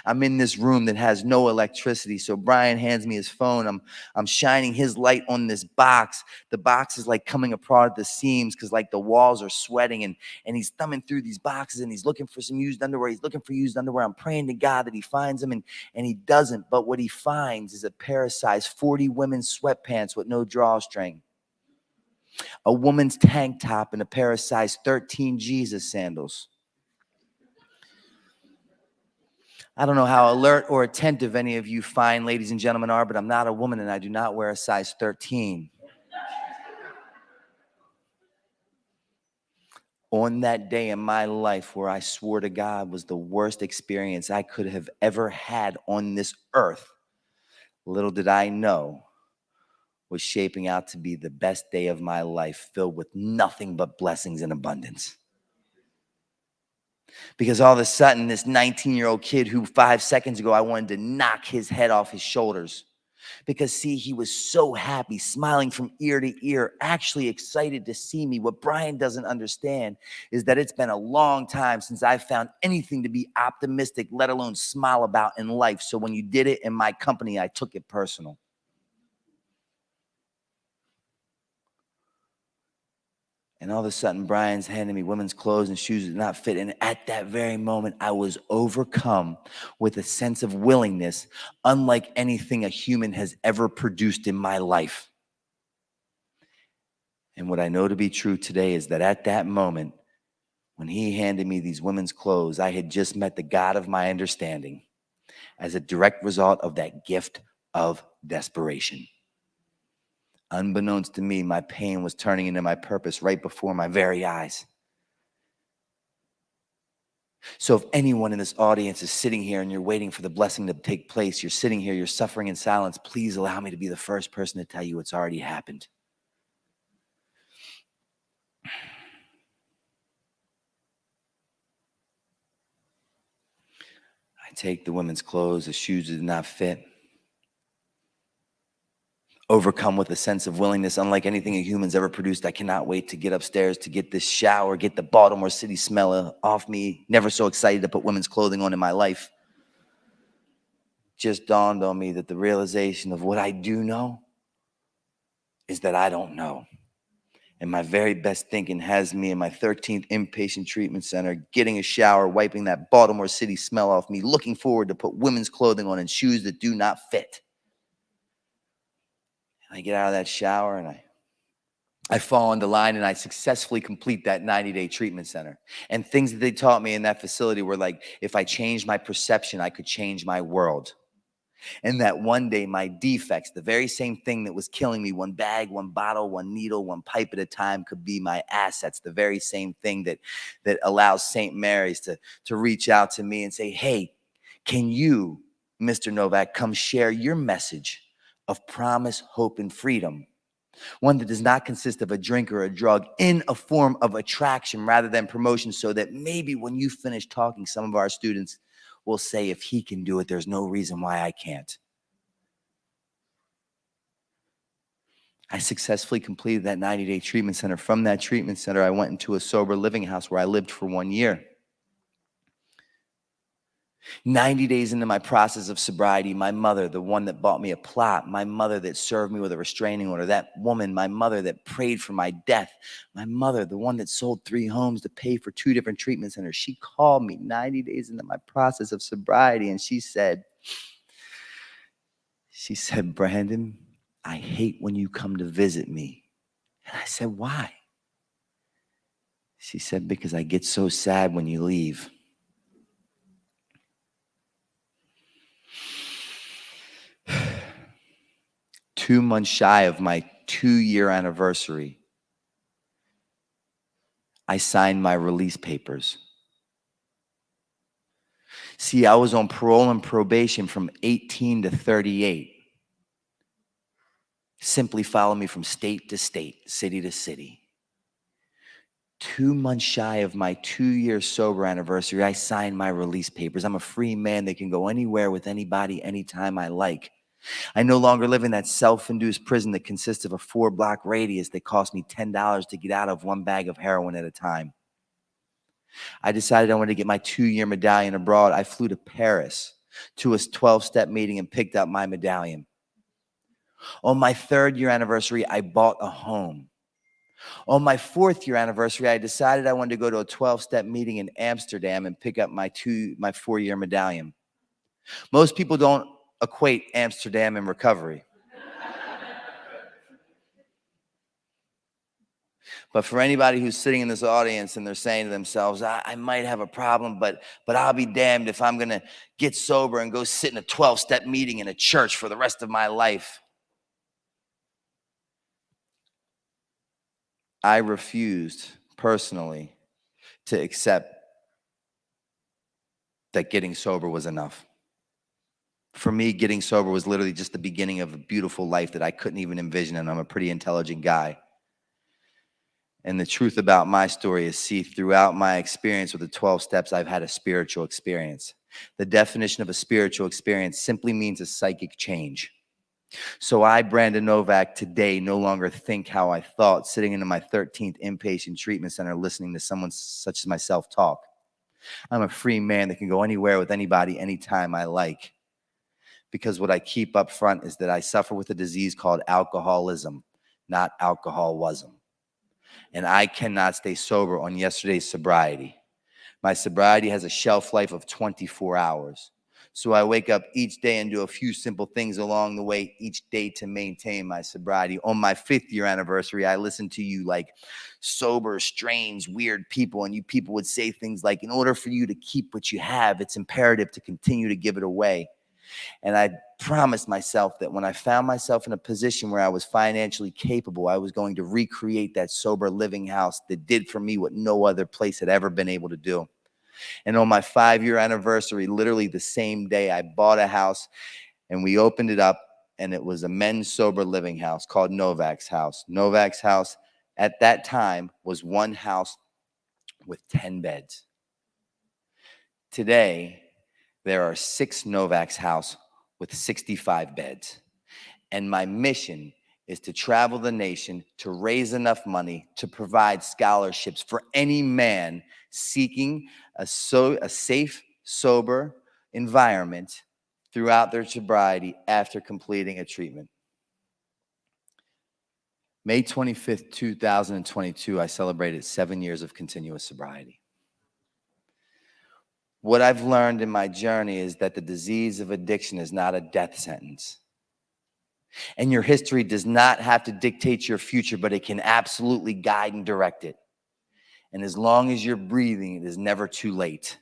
I'm in this room that has no electricity, so Brian hands me his phone. I'm shining his light on this box. The box is like coming apart at the seams because like the walls are sweating, and he's thumbing through these boxes and he's looking for some used underwear. He's looking for used underwear. I'm praying to God that he finds them, and he doesn't. But what he finds is a pair of size 40 women's sweatpants with no drawstring, a woman's tank top, and a pair of size 13 Jesus sandals. I don't know how alert or attentive any of you fine ladies and gentlemen are, but I'm not a woman and I do not wear a size 13. On that day in my life where I swore to God was the worst experience I could have ever had on this earth, little did I know was shaping out to be the best day of my life, filled with nothing but blessings and abundance. Because all of a sudden, this 19-year-old kid who 5 seconds ago I wanted to knock his head off his shoulders, because see, he was so happy, smiling from ear to ear, actually excited to see me. What Brian doesn't understand is that it's been a long time since I found anything to be optimistic, let alone smile about in life. So when you did it in my company, I took it personal. And all of a sudden, Brian's handing me women's clothes and shoes that did not fit. And at that very moment, I was overcome with a sense of willingness unlike anything a human has ever produced in my life. And what I know to be true today is that at that moment, when he handed me these women's clothes, I had just met the God of my understanding as a direct result of that gift of desperation. Unbeknownst to me, my pain was turning into my purpose right before my very eyes. So if anyone in this audience is sitting here and you're waiting for the blessing to take place, you're sitting here, you're suffering in silence, please allow me to be the first person to tell you it's already happened. I take the women's clothes, the shoes that did not fit. Overcome with a sense of willingness unlike anything a human's ever produced. I cannot wait to get upstairs, to get this shower, get the Baltimore City smell off me. Never so excited to put women's clothing on in my life. Just dawned on me that the realization of what I do know is that I don't know. And my very best thinking has me in my 13th inpatient treatment center, getting a shower, wiping that Baltimore City smell off me, looking forward to put women's clothing on and shoes that do not fit. I get out of that shower and I fall into line and I successfully complete that 90-day treatment center. And things that they taught me in that facility were like, if I changed my perception, I could change my world. And that one day my defects, the very same thing that was killing me, one bag, one bottle, one needle, one pipe at a time, could be my assets. The very same thing that allows St. Mary's to reach out to me and say, hey, can you, Mr. Novak, come share your message of promise, hope, and freedom one that does not consist of a drink or a drug in a form of attraction rather than promotion, so that maybe when you finish talking, some of our students will say, if he can do it, there's no reason why I can't. I successfully completed that 90-day treatment center. From that treatment center, I went into a sober living house where I lived for 1 year. 90 days into my process of sobriety, my mother, the one that bought me a plot, my mother that served me with a restraining order, that woman, my mother that prayed for my death, my mother, the one that sold 3 homes to pay for 2 different treatment centers, she called me 90 days into my process of sobriety, and she said, Brandon, I hate when you come to visit me. And I said, why? She said, because I get so sad when you leave. Two months shy of my 2-year anniversary, I signed my release papers. See, I was on parole and probation from 18 to 38. Simply follow me from state to state, city to city. 2 months shy of my 2-year sober anniversary, I signed my release papers. I'm a free man that can go anywhere with anybody, anytime I like. I no longer live in that self-induced prison that consists of a 4-block radius that cost me $10 to get out of 1 bag of heroin at a time. I decided I wanted to get my 2-year medallion abroad. I flew to Paris to a 12-step meeting and picked up my medallion. On my 3rd-year anniversary, I bought a home. On my 4th-year anniversary, I decided I wanted to go to a 12-step meeting in Amsterdam and pick up my 4-year medallion. Most people don't equate Amsterdam and recovery. But for anybody who's sitting in this audience and they're saying to themselves, I might have a problem, but I'll be damned if I'm going to get sober and go sit in a 12-step meeting in a church for the rest of my life. I refused personally to accept that getting sober was enough. For me, getting sober was literally just the beginning of a beautiful life that I couldn't even envision, and I'm a pretty intelligent guy. And the truth about my story is, see, throughout my experience with the 12 steps, I've had a spiritual experience. The definition of a spiritual experience simply means a psychic change. So I, Brandon Novak, today no longer think how I thought sitting in my 13th inpatient treatment center listening to someone such as myself talk. I'm a free man that can go anywhere with anybody, anytime I like. Because what I keep up front is that I suffer with a disease called alcoholism, not alcoholism. And I cannot stay sober on yesterday's sobriety. My sobriety has a shelf life of 24 hours. So I wake up each day and do a few simple things along the way each day to maintain my sobriety. On my 5th-year anniversary, I listened to you like sober, strange, weird people. And you people would say things like, in order for you to keep what you have, it's imperative to continue to give it away. And I promised myself that when I found myself in a position where I was financially capable, I was going to recreate that sober living house that did for me what no other place had ever been able to do. And on my 5-year anniversary, literally the same day, I bought a house and we opened it up, and it was a men's sober living house called Novak's house. Novak's house at that time was one house with 10 beds. Today, there are 6 Novak's house with 65 beds. And my mission is to travel the nation to raise enough money to provide scholarships for any man seeking a safe, sober environment throughout their sobriety after completing a treatment. May 25th, 2022, I celebrated 7 years of continuous sobriety. What I've learned in my journey is that the disease of addiction is not a death sentence. And your history does not have to dictate your future, but it can absolutely guide and direct it. And as long as you're breathing, it is never too late.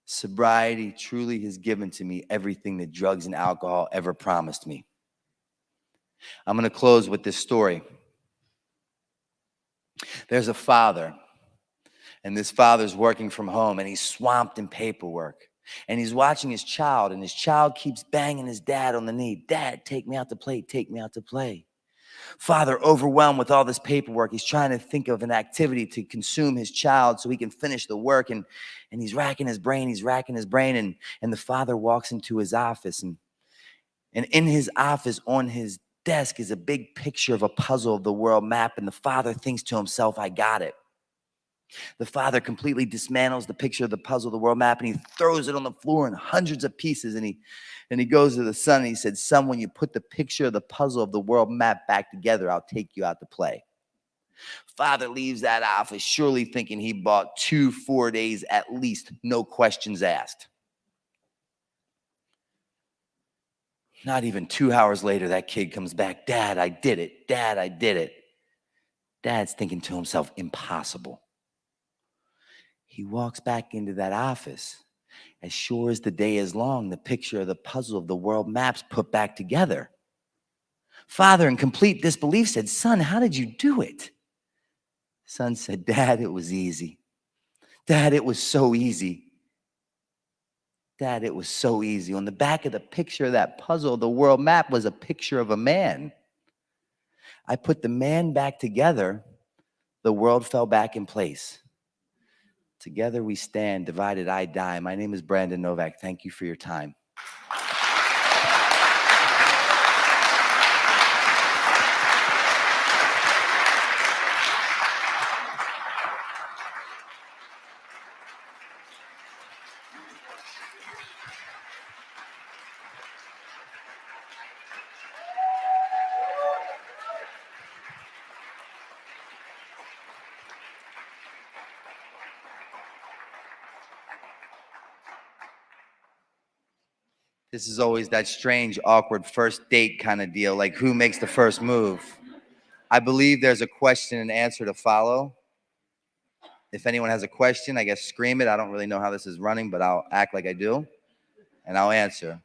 Sobriety truly has given to me everything that drugs and alcohol ever promised me. I'm going to close with this story. There's a father, and this father's working from home, and he's swamped in paperwork. And he's watching his child, and his child keeps banging his dad on the knee. Dad, take me out to play, take me out to play. Father, overwhelmed with all this paperwork, he's trying to think of an activity to consume his child so he can finish the work. And he's racking his brain. And the father walks into his office. And in his office, on his desk, is a big picture of a puzzle of the world map. And the father thinks to himself, I got it. The father completely dismantles the picture of the puzzle of the world map, and he throws it on the floor in hundreds of pieces. And he goes to the son and he said, son, when you put the picture of the puzzle of the world map back together, I'll take you out to play. Father leaves that office, surely thinking he bought 4 days at least, no questions asked. Not even 2 hours later, that kid comes back. Dad, I did it. Dad, I did it. Dad's thinking to himself, impossible. He walks back into that office. As sure as the day is long, the picture of the puzzle of the world maps put back together. Father, in complete disbelief, said, son, how did you do it? Son said, Dad, it was easy. Dad, it was so easy. Dad, it was so easy. On the back of the picture of that puzzle, the world map was a picture of a man. I put the man back together. The world fell back in place. Together we stand, divided I die. My name is Brandon Novak. Thank you for your time. This is always that strange, awkward first date kind of deal, like who makes the first move. I believe there's a question and answer to follow. If anyone has a question, I guess scream it. I don't really know how this is running, but I'll act like I do, and I'll answer.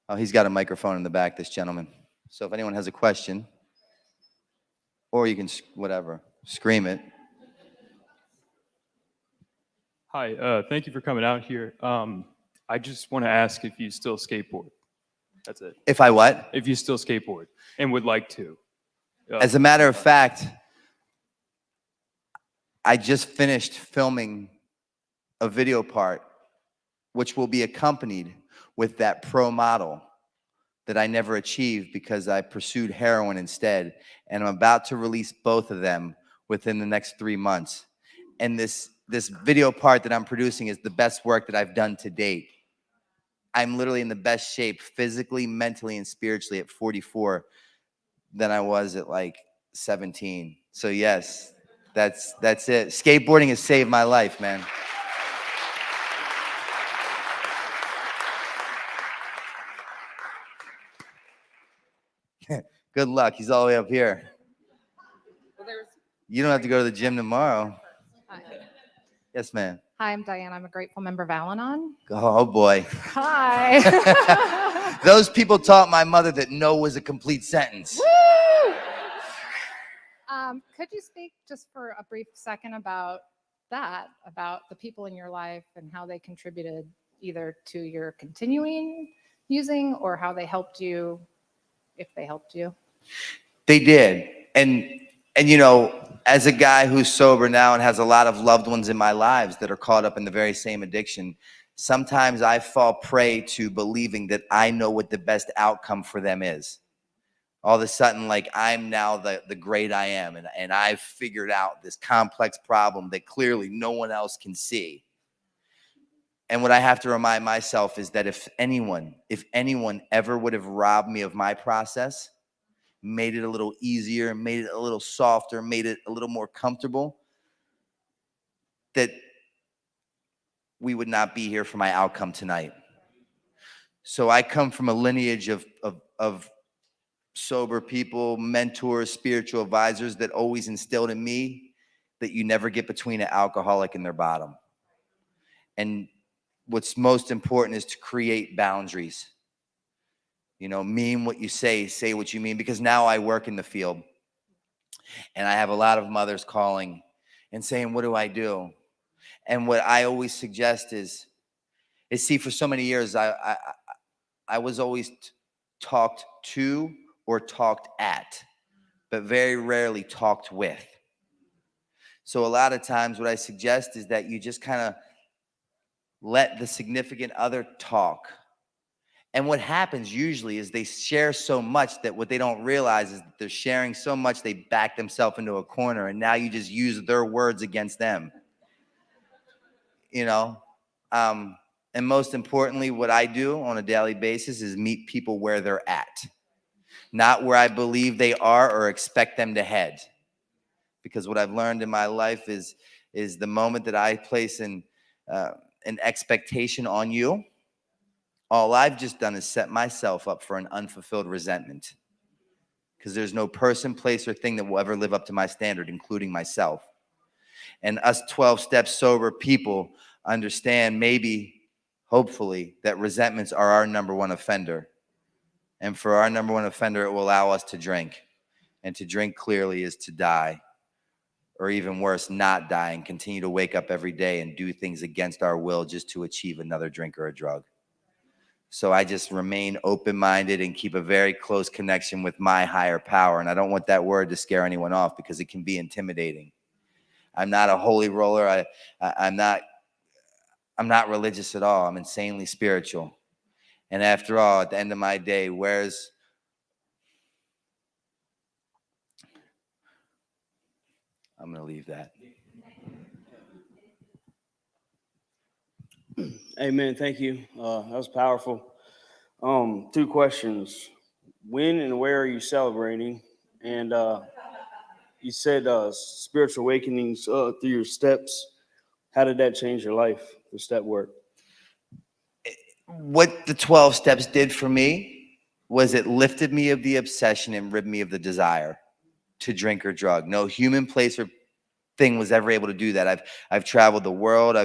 Oh, he's got a microphone in the back, this gentleman. So if anyone has a question, or you can, whatever, scream it. Hi, thank you for coming out here. I just want to ask if you still skateboard. That's it. If I what? If you still skateboard and would like to. As a matter of fact, I just finished filming a video part, which will be accompanied with that pro model that I never achieved because I pursued heroin instead. And I'm about to release both of them within the next 3 months. And this video part that I'm producing is the best work that I've done to date. I'm literally in the best shape physically, mentally, and spiritually at 44 than I was at like 17. So yes, that's it. Skateboarding has saved my life, man. Good luck. He's all the way up here. You don't have to go to the gym tomorrow. Yes, ma'am. Hi, I'm Diane. I'm a grateful member of Al-Anon. Oh, boy. Hi. Those people taught my mother that no was a complete sentence. Woo! Could you speak just for a brief second about that, about the people in your life and how they contributed either to your continuing using or how they helped you, if they helped you? They did. And you know, as a guy who's sober now and has a lot of loved ones in my lives that are caught up in the very same addiction, sometimes I fall prey to believing that I know what the best outcome for them is. All of a sudden, like I'm now the great I am, and I've figured out this complex problem that clearly no one else can see. And what I have to remind myself is that if anyone ever would have robbed me of my process, made it a little easier, made it a little softer, made it a little more comfortable, that we would not be here for my outcome tonight. So I come from a lineage of sober people, mentors, spiritual advisors that always instilled in me that you never get between an alcoholic and their bottom. And what's most important is to create boundaries. You know, mean what you say what you mean, because now I work in the field and I have a lot of mothers calling and saying, what do I do? And what I always suggest is see, for so many years, I was always talked to or talked at, but very rarely talked with. So a lot of times what I suggest is that you just kind of let the significant other talk. And what happens usually is they share so much that what they don't realize is that they're sharing so much they back themselves into a corner, and now you just use their words against them. You know? And most importantly, what I do on a daily basis is meet people where they're at, not where I believe they are or expect them to head. Because what I've learned in my life is the moment that I place an expectation on you, all I've just done is set myself up for an unfulfilled resentment. Because there's no person, place, or thing that will ever live up to my standard, including myself. And us 12-step sober people understand, maybe, hopefully, that resentments are our number one offender. And for our number one offender, it will allow us to drink. And to drink clearly is to die. Or even worse, not die and continue to wake up every day and do things against our will just to achieve another drink or a drug. So I just remain open-minded and keep a very close connection with my higher power. And I don't want that word to scare anyone off because it can be intimidating. I'm not a holy roller. I'm not religious at all. I'm insanely spiritual. And after all, at the end of my day, I'm going to leave that. Amen. Thank you. That was powerful. 2 questions. When and where are you celebrating? And you said spiritual awakenings through your steps. How did that change your life, the step work? What the 12 steps did for me was it lifted me of the obsession and ridded me of the desire to drink or drug. No human, place, or thing was ever able to do that. I've traveled the world.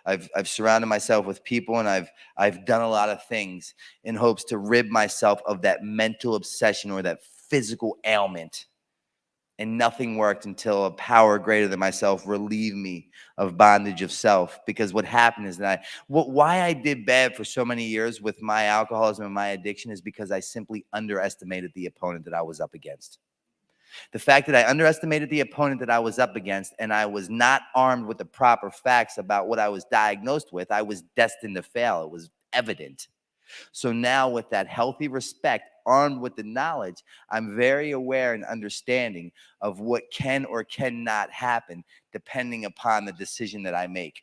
I've surrounded myself with people, and I've done a lot of things in hopes to rid myself of that mental obsession or that physical ailment. And nothing worked until a power greater than myself relieved me of bondage of self. Because what happened is that why I did bad for so many years with my alcoholism and my addiction is because I simply underestimated the opponent that I was up against. The fact that I underestimated the opponent that I was up against, and I was not armed with the proper facts about what I was diagnosed with, I was destined to fail. It was evident. So now with that healthy respect, armed with the knowledge, I'm very aware and understanding of what can or cannot happen depending upon the decision that I make.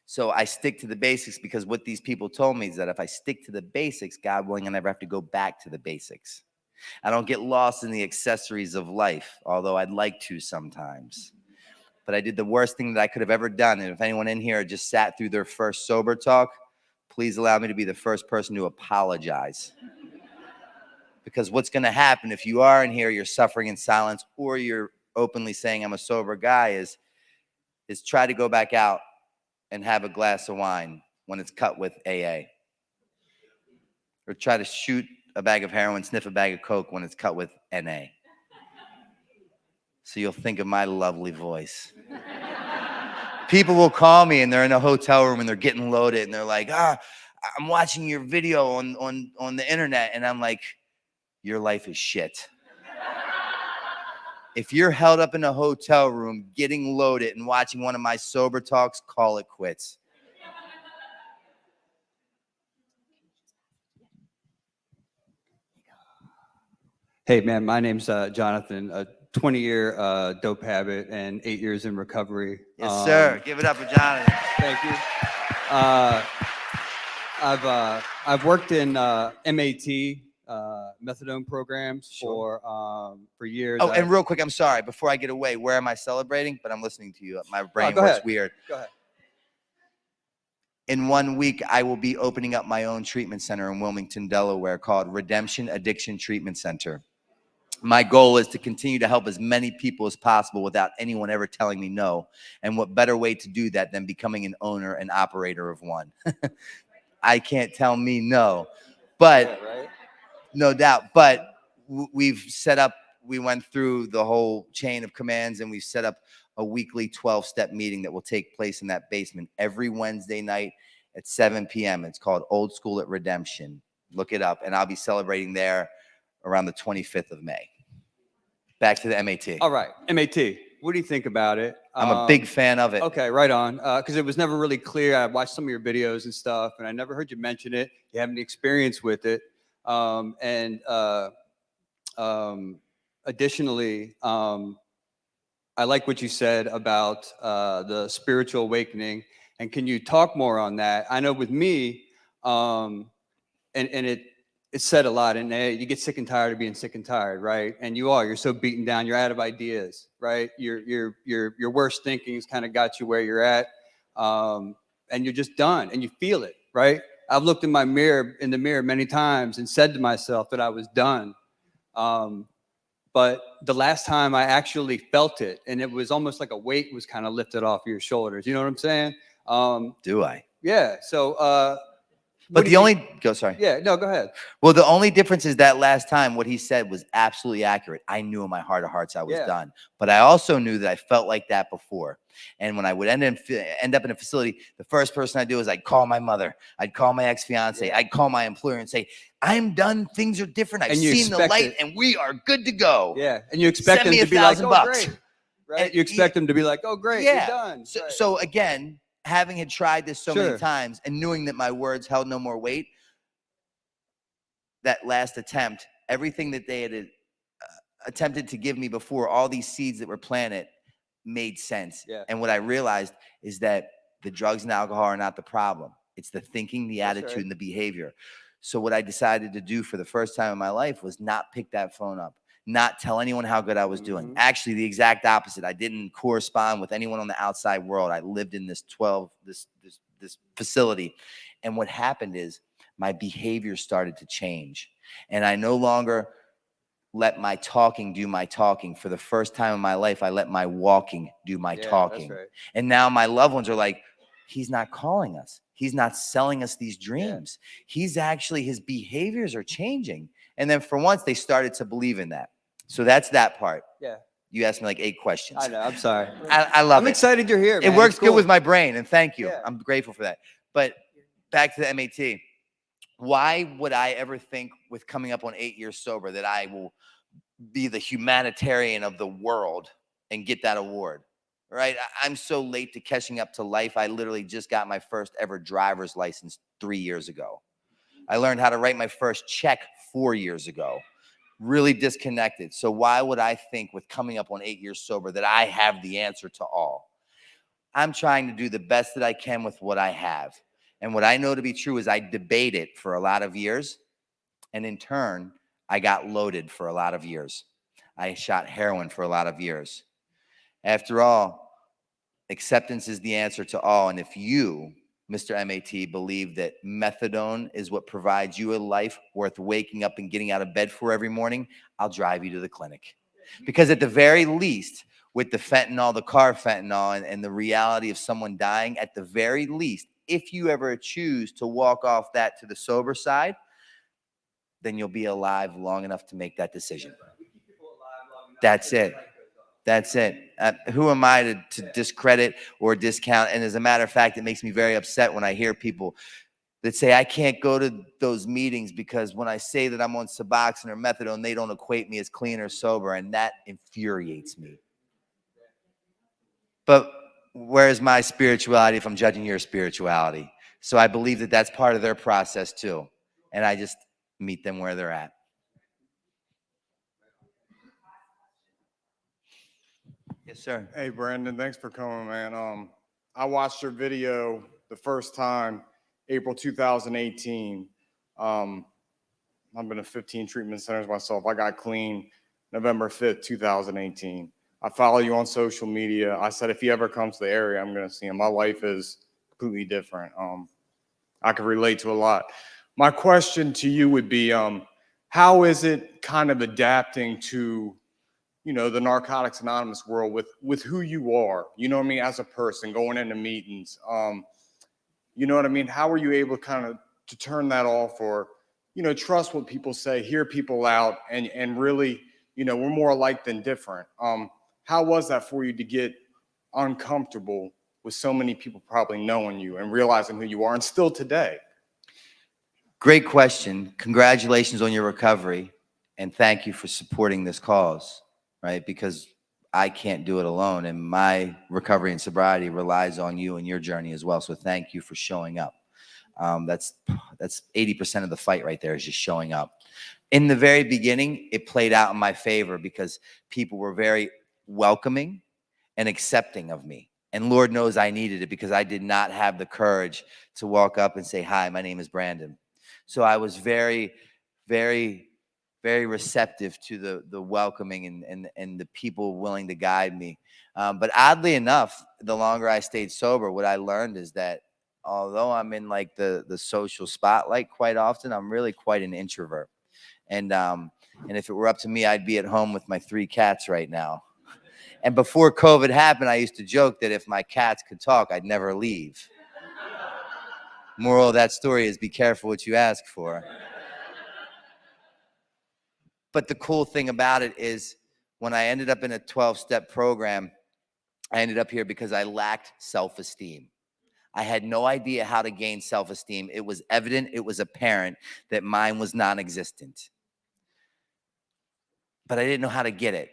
So I stick to the basics because what these people told me is that if I stick to the basics, God willing, I never have to go back to the basics. I don't get lost in the accessories of life, although I'd like to sometimes. But I did the worst thing that I could have ever done. And if anyone in here just sat through their first sober talk, please allow me to be the first person to apologize. Because what's going to happen if you are in here, you're suffering in silence, or you're openly saying I'm a sober guy, is try to go back out and have a glass of wine when it's cut with AA. Or try to shoot a bag of heroin, sniff a bag of coke when it's cut with NA. So you'll think of my lovely voice. People will call me and they're in a hotel room and they're getting loaded and they're like, I'm watching your video on the internet. And I'm like, your life is shit. If you're held up in a hotel room getting loaded and watching one of my sober talks, call it quits. Hey, man, my name's Jonathan, a 20-year dope habit and 8 years in recovery. Yes, sir. Give it up for Jonathan. Thank you. I've worked in MAT, methadone programs for years. Oh, and real quick, I'm sorry. Before I get away, where am I celebrating? But I'm listening to you. My brain works weird. Go ahead. In 1 week, I will be opening up my own treatment center in Wilmington, Delaware, called Redemption Addiction Treatment Center. My goal is to continue to help as many people as possible without anyone ever telling me no. And what better way to do that than becoming an owner and operator of one? I can't tell me no, but no doubt. But we've set up, we went through the whole chain of commands and we've set up a weekly 12-step meeting that will take place in that basement every Wednesday night at 7 p.m. It's called Old School at Redemption. Look it up, and I'll be celebrating there around the 25th of May. Back to the MAT. All right, MAT. What do you think about it? I'm a big fan of it. Okay, right on. Because it was never really clear. I watched some of your videos and stuff, and I never heard you mention it. You have any experience with it? Additionally, I like what you said about the spiritual awakening. And can you talk more on that? I know with me, and it said a lot, and you get sick and tired of being sick and tired, right? And you're so beaten down, you're out of ideas, right? Your worst thinking's kind of got you where you're at, and you're just done, and you feel it, right? I've looked in the mirror many times and said to myself that I was done. But the last time I actually felt it, and it was almost like a weight was kind of lifted off your shoulders. You know what I'm saying? Do I? Yeah. So, but the only sorry. Yeah. No, go ahead. Well, the only difference is that last time what he said was absolutely accurate. I knew in my heart of hearts I was done, but I also knew that I felt like that before. And when I would end up in a facility, the first person I'd do is I'd call my mother, I'd call my ex-fiance, I'd call my employer and say, I'm done. Things are different. I've seen the light and we are good to go. Yeah. And you expect them to be like, oh, great. Right. You expect them to be like, oh, great. You're done. So again, having had tried this so many times and knowing that my words held no more weight, that last attempt, everything that they had attempted to give me before, all these seeds that were planted, made sense. Yeah. And what I realized is that the drugs and alcohol are not the problem. It's the thinking, the attitude, and the behavior. So what I decided to do for the first time in my life was not pick that phone up, not tell anyone how good I was doing. Actually, the exact opposite. I didn't correspond with anyone on the outside world. I lived in this facility. And what happened is my behavior started to change. And I no longer let my talking do my talking. For the first time in my life, I let my walking do my talking. That's right. And now my loved ones are like, he's not calling us. He's not selling us these dreams. He's actually, his behaviors are changing. And then for once, they started to believe in that. So that's that part. Yeah. You asked me like 8 questions. I know. I'm sorry. I love it. I'm excited you're here, man. It works It's cool. good with my brain, and thank you. Yeah. I'm grateful for that. But back to the MAT. Why would I ever think with coming up on 8 years sober that I will be the humanitarian of the world and get that award? Right? I'm so late to catching up to life. I literally just got my first ever driver's license 3 years ago. I learned how to write my first check 4 years ago. Really disconnected. So why would I think with coming up on 8 years sober that I have the answer to all? I'm trying to do the best that I can with what I have. And what I know to be true is I debated for a lot of years. And in turn, I got loaded for a lot of years. I shot heroin for a lot of years. After all, acceptance is the answer to all. And if you, Mr. MAT, believe that methadone is what provides you a life worth waking up and getting out of bed for every morning, I'll drive you to the clinic. Because at the very least, with the fentanyl, the car fentanyl, and the reality of someone dying, at the very least, if you ever choose to walk off that to the sober side, then you'll be alive long enough to make that decision. That's it. That's it. Who am I to discredit or discount? And as a matter of fact, it makes me very upset when I hear people that say, I can't go to those meetings because when I say that I'm on Suboxone or methadone, they don't equate me as clean or sober. And that infuriates me. But where's my spirituality if I'm judging your spirituality? So I believe that that's part of their process too. And I just meet them where they're at. Yes, sir. Hey, Brandon, thanks for coming, man. I watched your video the first time, April 2018. I've been to 15 treatment centers myself. I got clean November 5th, 2018. I follow you on social media. I said, if he ever comes to the area, I'm going to see him. My life is completely different. I can relate to a lot. My question to you would be, how is it kind of adapting to, you know, the Narcotics Anonymous world with who you are, you know what I mean, as a person, going into meetings, you know what I mean? How are you able kind of to turn that off or, you know, trust what people say, hear people out, and really, you know, we're more alike than different. How was that for you to get uncomfortable with so many people probably knowing you and realizing who you are, and still today? Great question. Congratulations on your recovery, and thank you for supporting this cause, right? Because I can't do it alone, and my recovery and sobriety relies on you and your journey as well. So thank you for showing up. That's 80% of the fight right there, is just showing up. In the very beginning, it played out in my favor because people were very welcoming and accepting of me. And Lord knows I needed it, because I did not have the courage to walk up and say, "Hi, my name is Brandon." So I was very, very, very receptive to the welcoming and the people willing to guide me. But oddly enough, the longer I stayed sober, what I learned is that although I'm in like the social spotlight quite often, I'm really quite an introvert. And if it were up to me, I'd be at home with my 3 cats right now. And before COVID happened, I used to joke that if my cats could talk, I'd never leave. Moral of that story is be careful what you ask for. But the cool thing about it is when I ended up in a 12-step program, I ended up here because I lacked self-esteem. I had no idea how to gain self-esteem. It was evident, it was apparent that mine was non-existent. But I didn't know how to get it.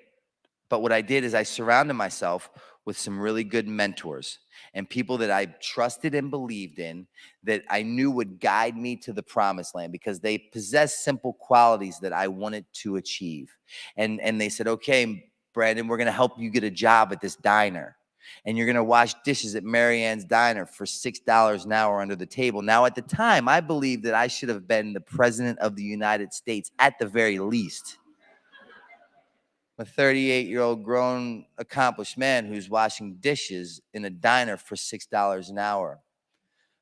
But what I did is I surrounded myself with some really good mentors and people that I trusted and believed in, that I knew would guide me to the promised land, because they possess simple qualities that I wanted to achieve. And they said, "Okay, Brandon, we're going to help you get a job at this diner. And you're going to wash dishes at Mary Ann's Diner for $6 an hour under the table." Now, at the time, I believed that I should have been the president of the United States at the very least. A 38-year-old grown, accomplished man who's washing dishes in a diner for $6 an hour.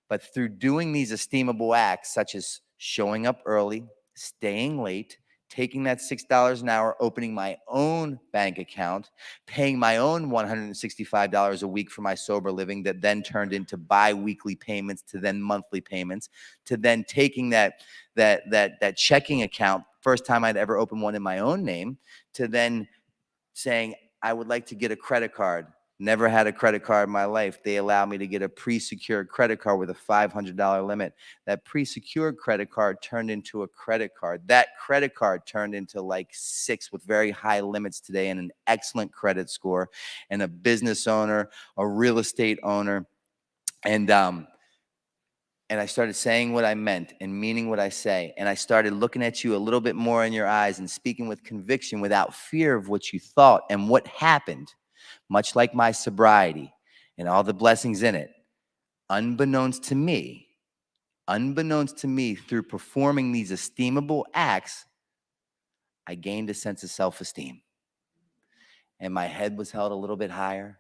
But through doing these estimable acts, such as showing up early, staying late, taking that $6 an hour, opening my own bank account, paying my own $165 a week for my sober living, that then turned into bi-weekly payments, to then monthly payments, to then taking that checking account, first time I'd ever opened one in my own name, to then saying, "I would like to get a credit card." Never had a credit card in my life. They allowed me to get a pre-secured credit card with a $500 limit. That pre-secured credit card turned into a credit card. That credit card turned into like 6 with very high limits today, and an excellent credit score, and a business owner, a real estate owner. And I started saying what I meant and meaning what I say. And I started looking at you a little bit more in your eyes and speaking with conviction without fear of what you thought. And what happened, much like my sobriety and all the blessings in it, unbeknownst to me, through performing these estimable acts, I gained a sense of self-esteem. And my head was held a little bit higher.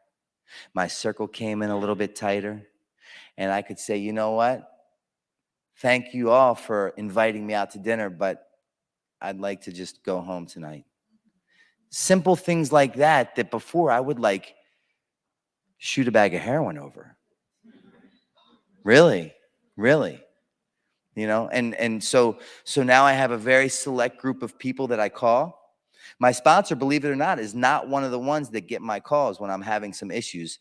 My circle came in a little bit tighter. And I could say, "You know what? Thank you all for inviting me out to dinner, but I'd like to just go home tonight." Simple things like that, that before I would like shoot a bag of heroin over. Really, really. You know, and so now I have a very select group of people that I call. My sponsor, believe it or not, is not one of the ones that get my calls when I'm having some issues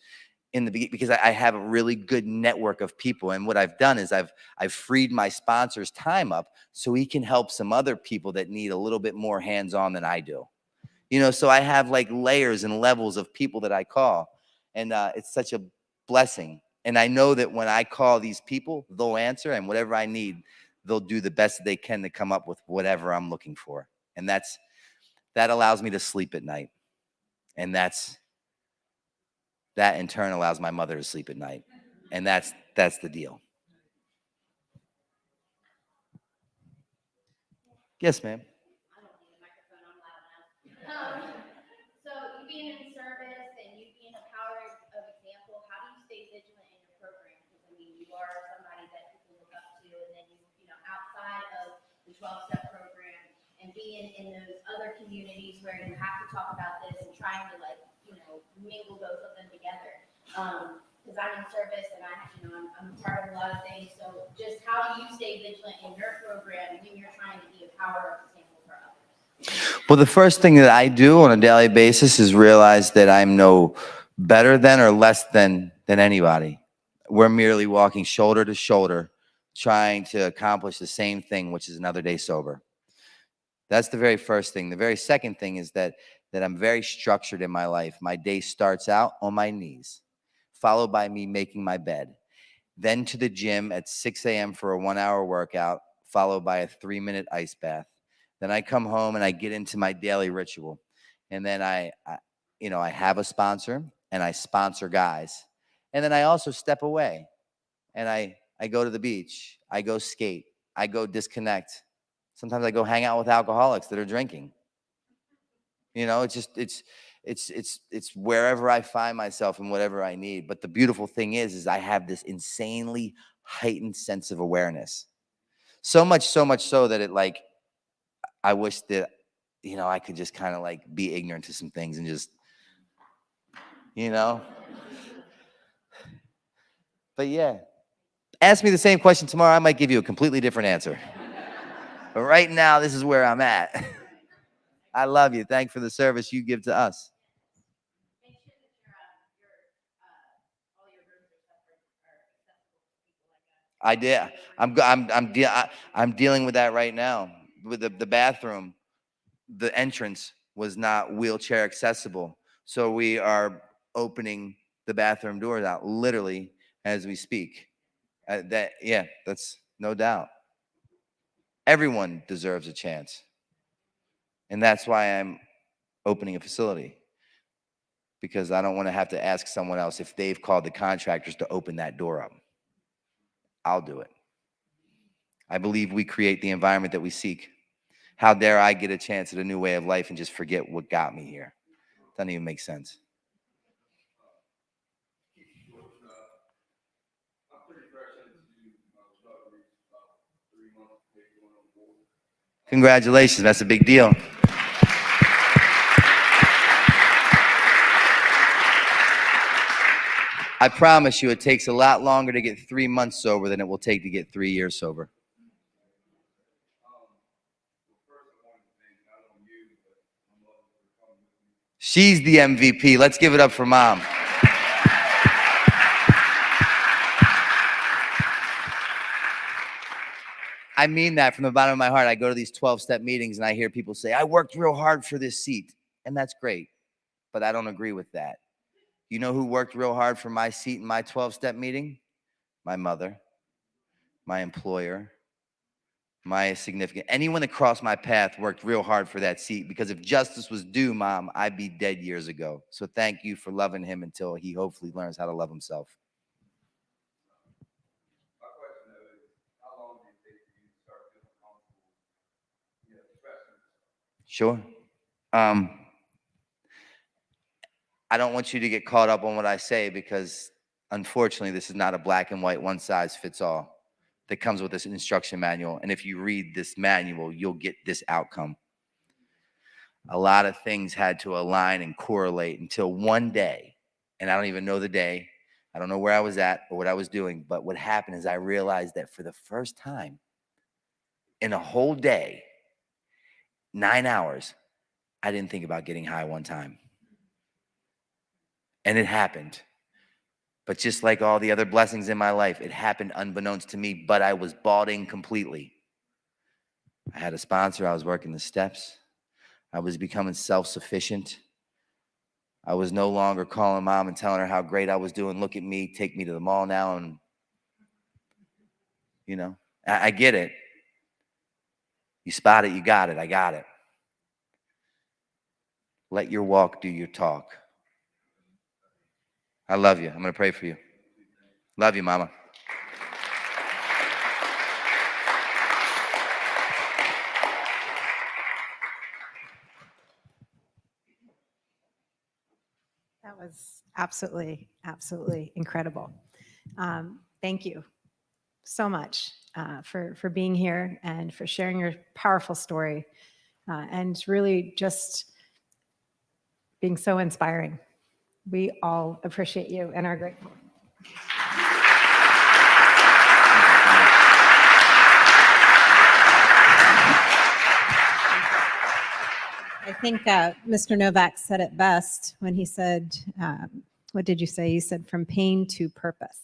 in the beginning, because I have a really good network of people. And what I've done is I've freed my sponsor's time up so he can help some other people that need a little bit more hands-on than I do. You know, so I have like layers and levels of people that I call, and it's such a blessing. And I know that when I call these people, they'll answer, and whatever I need, they'll do the best that they can to come up with whatever I'm looking for. And that allows me to sleep at night. And that in turn allows my mother to sleep at night. And that's the deal. Yes, ma'am. So you being in service and you being a power of example, how do you stay vigilant in your program? Because I mean, you are somebody that people look up to, and then you know, outside of the 12-step program and being in those other communities where you have to talk about this and trying to mingle both of them together. Because I'm in service and I'm part of a lot of things. So just how do you stay vigilant in your program when you're trying to be a power of example for others? Well, the first thing that I do on a daily basis is realize that I'm no better than or less than anybody. We're merely walking shoulder to shoulder, trying to accomplish the same thing, which is another day sober. That's the very first thing. The very second thing is that I'm very structured in my life. My day starts out on my knees, followed by me making my bed, then to the gym at 6 a.m. for a 1-hour workout, followed by a 3-minute ice bath. Then I come home and I get into my daily ritual. And then I have a sponsor and I sponsor guys. And then I also step away and I go to the beach. I go skate. I go disconnect. Sometimes I go hang out with alcoholics that are drinking. It's wherever I find myself and whatever I need. But the beautiful thing is I have this insanely heightened sense of awareness. So much so that I wish that, I could just kind of be ignorant to some things and just, But yeah, ask me the same question tomorrow. I might give you a completely different answer. But right now, this is where I'm at. I love you. Thanks for the service you give to us. I did. I'm dealing with that right now. With the bathroom, the entrance was not wheelchair accessible, so we are opening the bathroom doors out literally as we speak. That's no doubt. Everyone deserves a chance, and that's why I'm opening a facility, because I don't want to have to ask someone else if they've called the contractors to open that door up. I'll do it. I believe we create the environment that we seek. How dare I get a chance at a new way of life and just forget what got me here? Doesn't even make sense. Congratulations, that's a big deal. I promise you it takes a lot longer to get 3 months sober than it will take to get 3 years sober. She's the MVP. Let's give it up for Mom. I mean that from the bottom of my heart. I go to these 12-step meetings and I hear people say, I worked real hard for this seat. And that's great, but I don't agree with that. You know who worked real hard for my seat in my 12-step meeting? My mother, my employer, my significant. Anyone that crossed my path worked real hard for that seat, because if justice was due, Mom, I'd be dead years ago. So thank you for loving him until he hopefully learns how to love himself. Sure. I don't want you to get caught up on what I say, because unfortunately, this is not a black and white one-size-fits-all that comes with this instruction manual. And if you read this manual, you'll get this outcome. A lot of things had to align and correlate until one day, and I don't even know the day. I don't know where I was at or what I was doing, but what happened is I realized that for the first time in a whole day, 9 hours, I didn't think about getting high one time. And it happened. But just like all the other blessings in my life, it happened unbeknownst to me, but I was bought in completely. I had a sponsor. I was working the steps. I was becoming self-sufficient. I was no longer calling Mom and telling her how great I was doing. Look at me, take me to the mall now. And, I get it. You spot it, you got it. I got it. Let your walk do your talk. I love you. I'm going to pray for you. Love you, Mama. That was absolutely, absolutely incredible. Thank you so much for being here and for sharing your powerful story, and really just being so inspiring. We all appreciate you and are grateful. I think Mr. Novak said it best when he said, what did you say? You said from pain to purpose.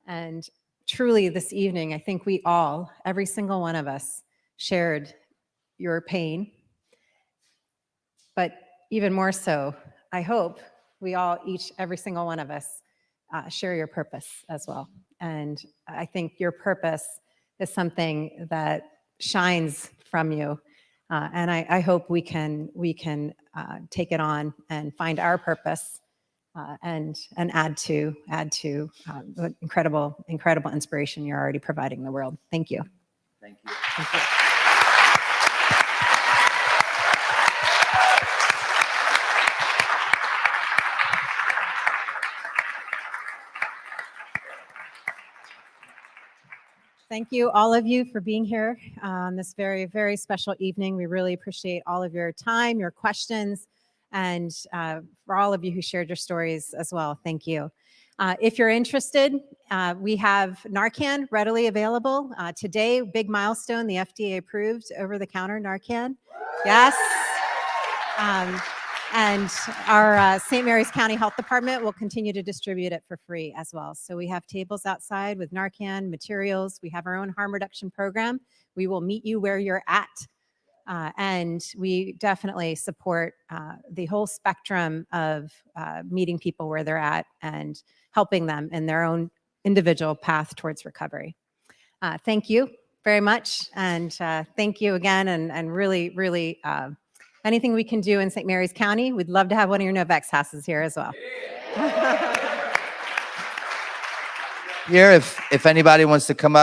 And truly this evening, I think we all, every single one of us, shared your pain. But even more so, I hope we all, every single one of us, share your purpose as well. And I think your purpose is something that shines from you. And I hope we can take it on and find our purpose and add to the incredible inspiration you're already providing the world. Thank you. Thank you. Thank you. Thank you, all of you, for being here on this very, very special evening. We really appreciate all of your time, your questions, and for all of you who shared your stories as well. Thank you. If you're interested, we have Narcan readily available. Today, big milestone, the FDA approved over-the-counter Narcan. Yes. And our St. Mary's County Health Department will continue to distribute it for free as well. So we have tables outside with Narcan materials. We have our own harm reduction program. We will meet you where you're at. And we definitely support the whole spectrum of meeting people where they're at and helping them in their own individual path towards recovery. Thank you very much. And thank you again. And really, really, anything we can do in St. Mary's County, we'd love to have one of your Novak's houses here as well. Here, if anybody wants to come up.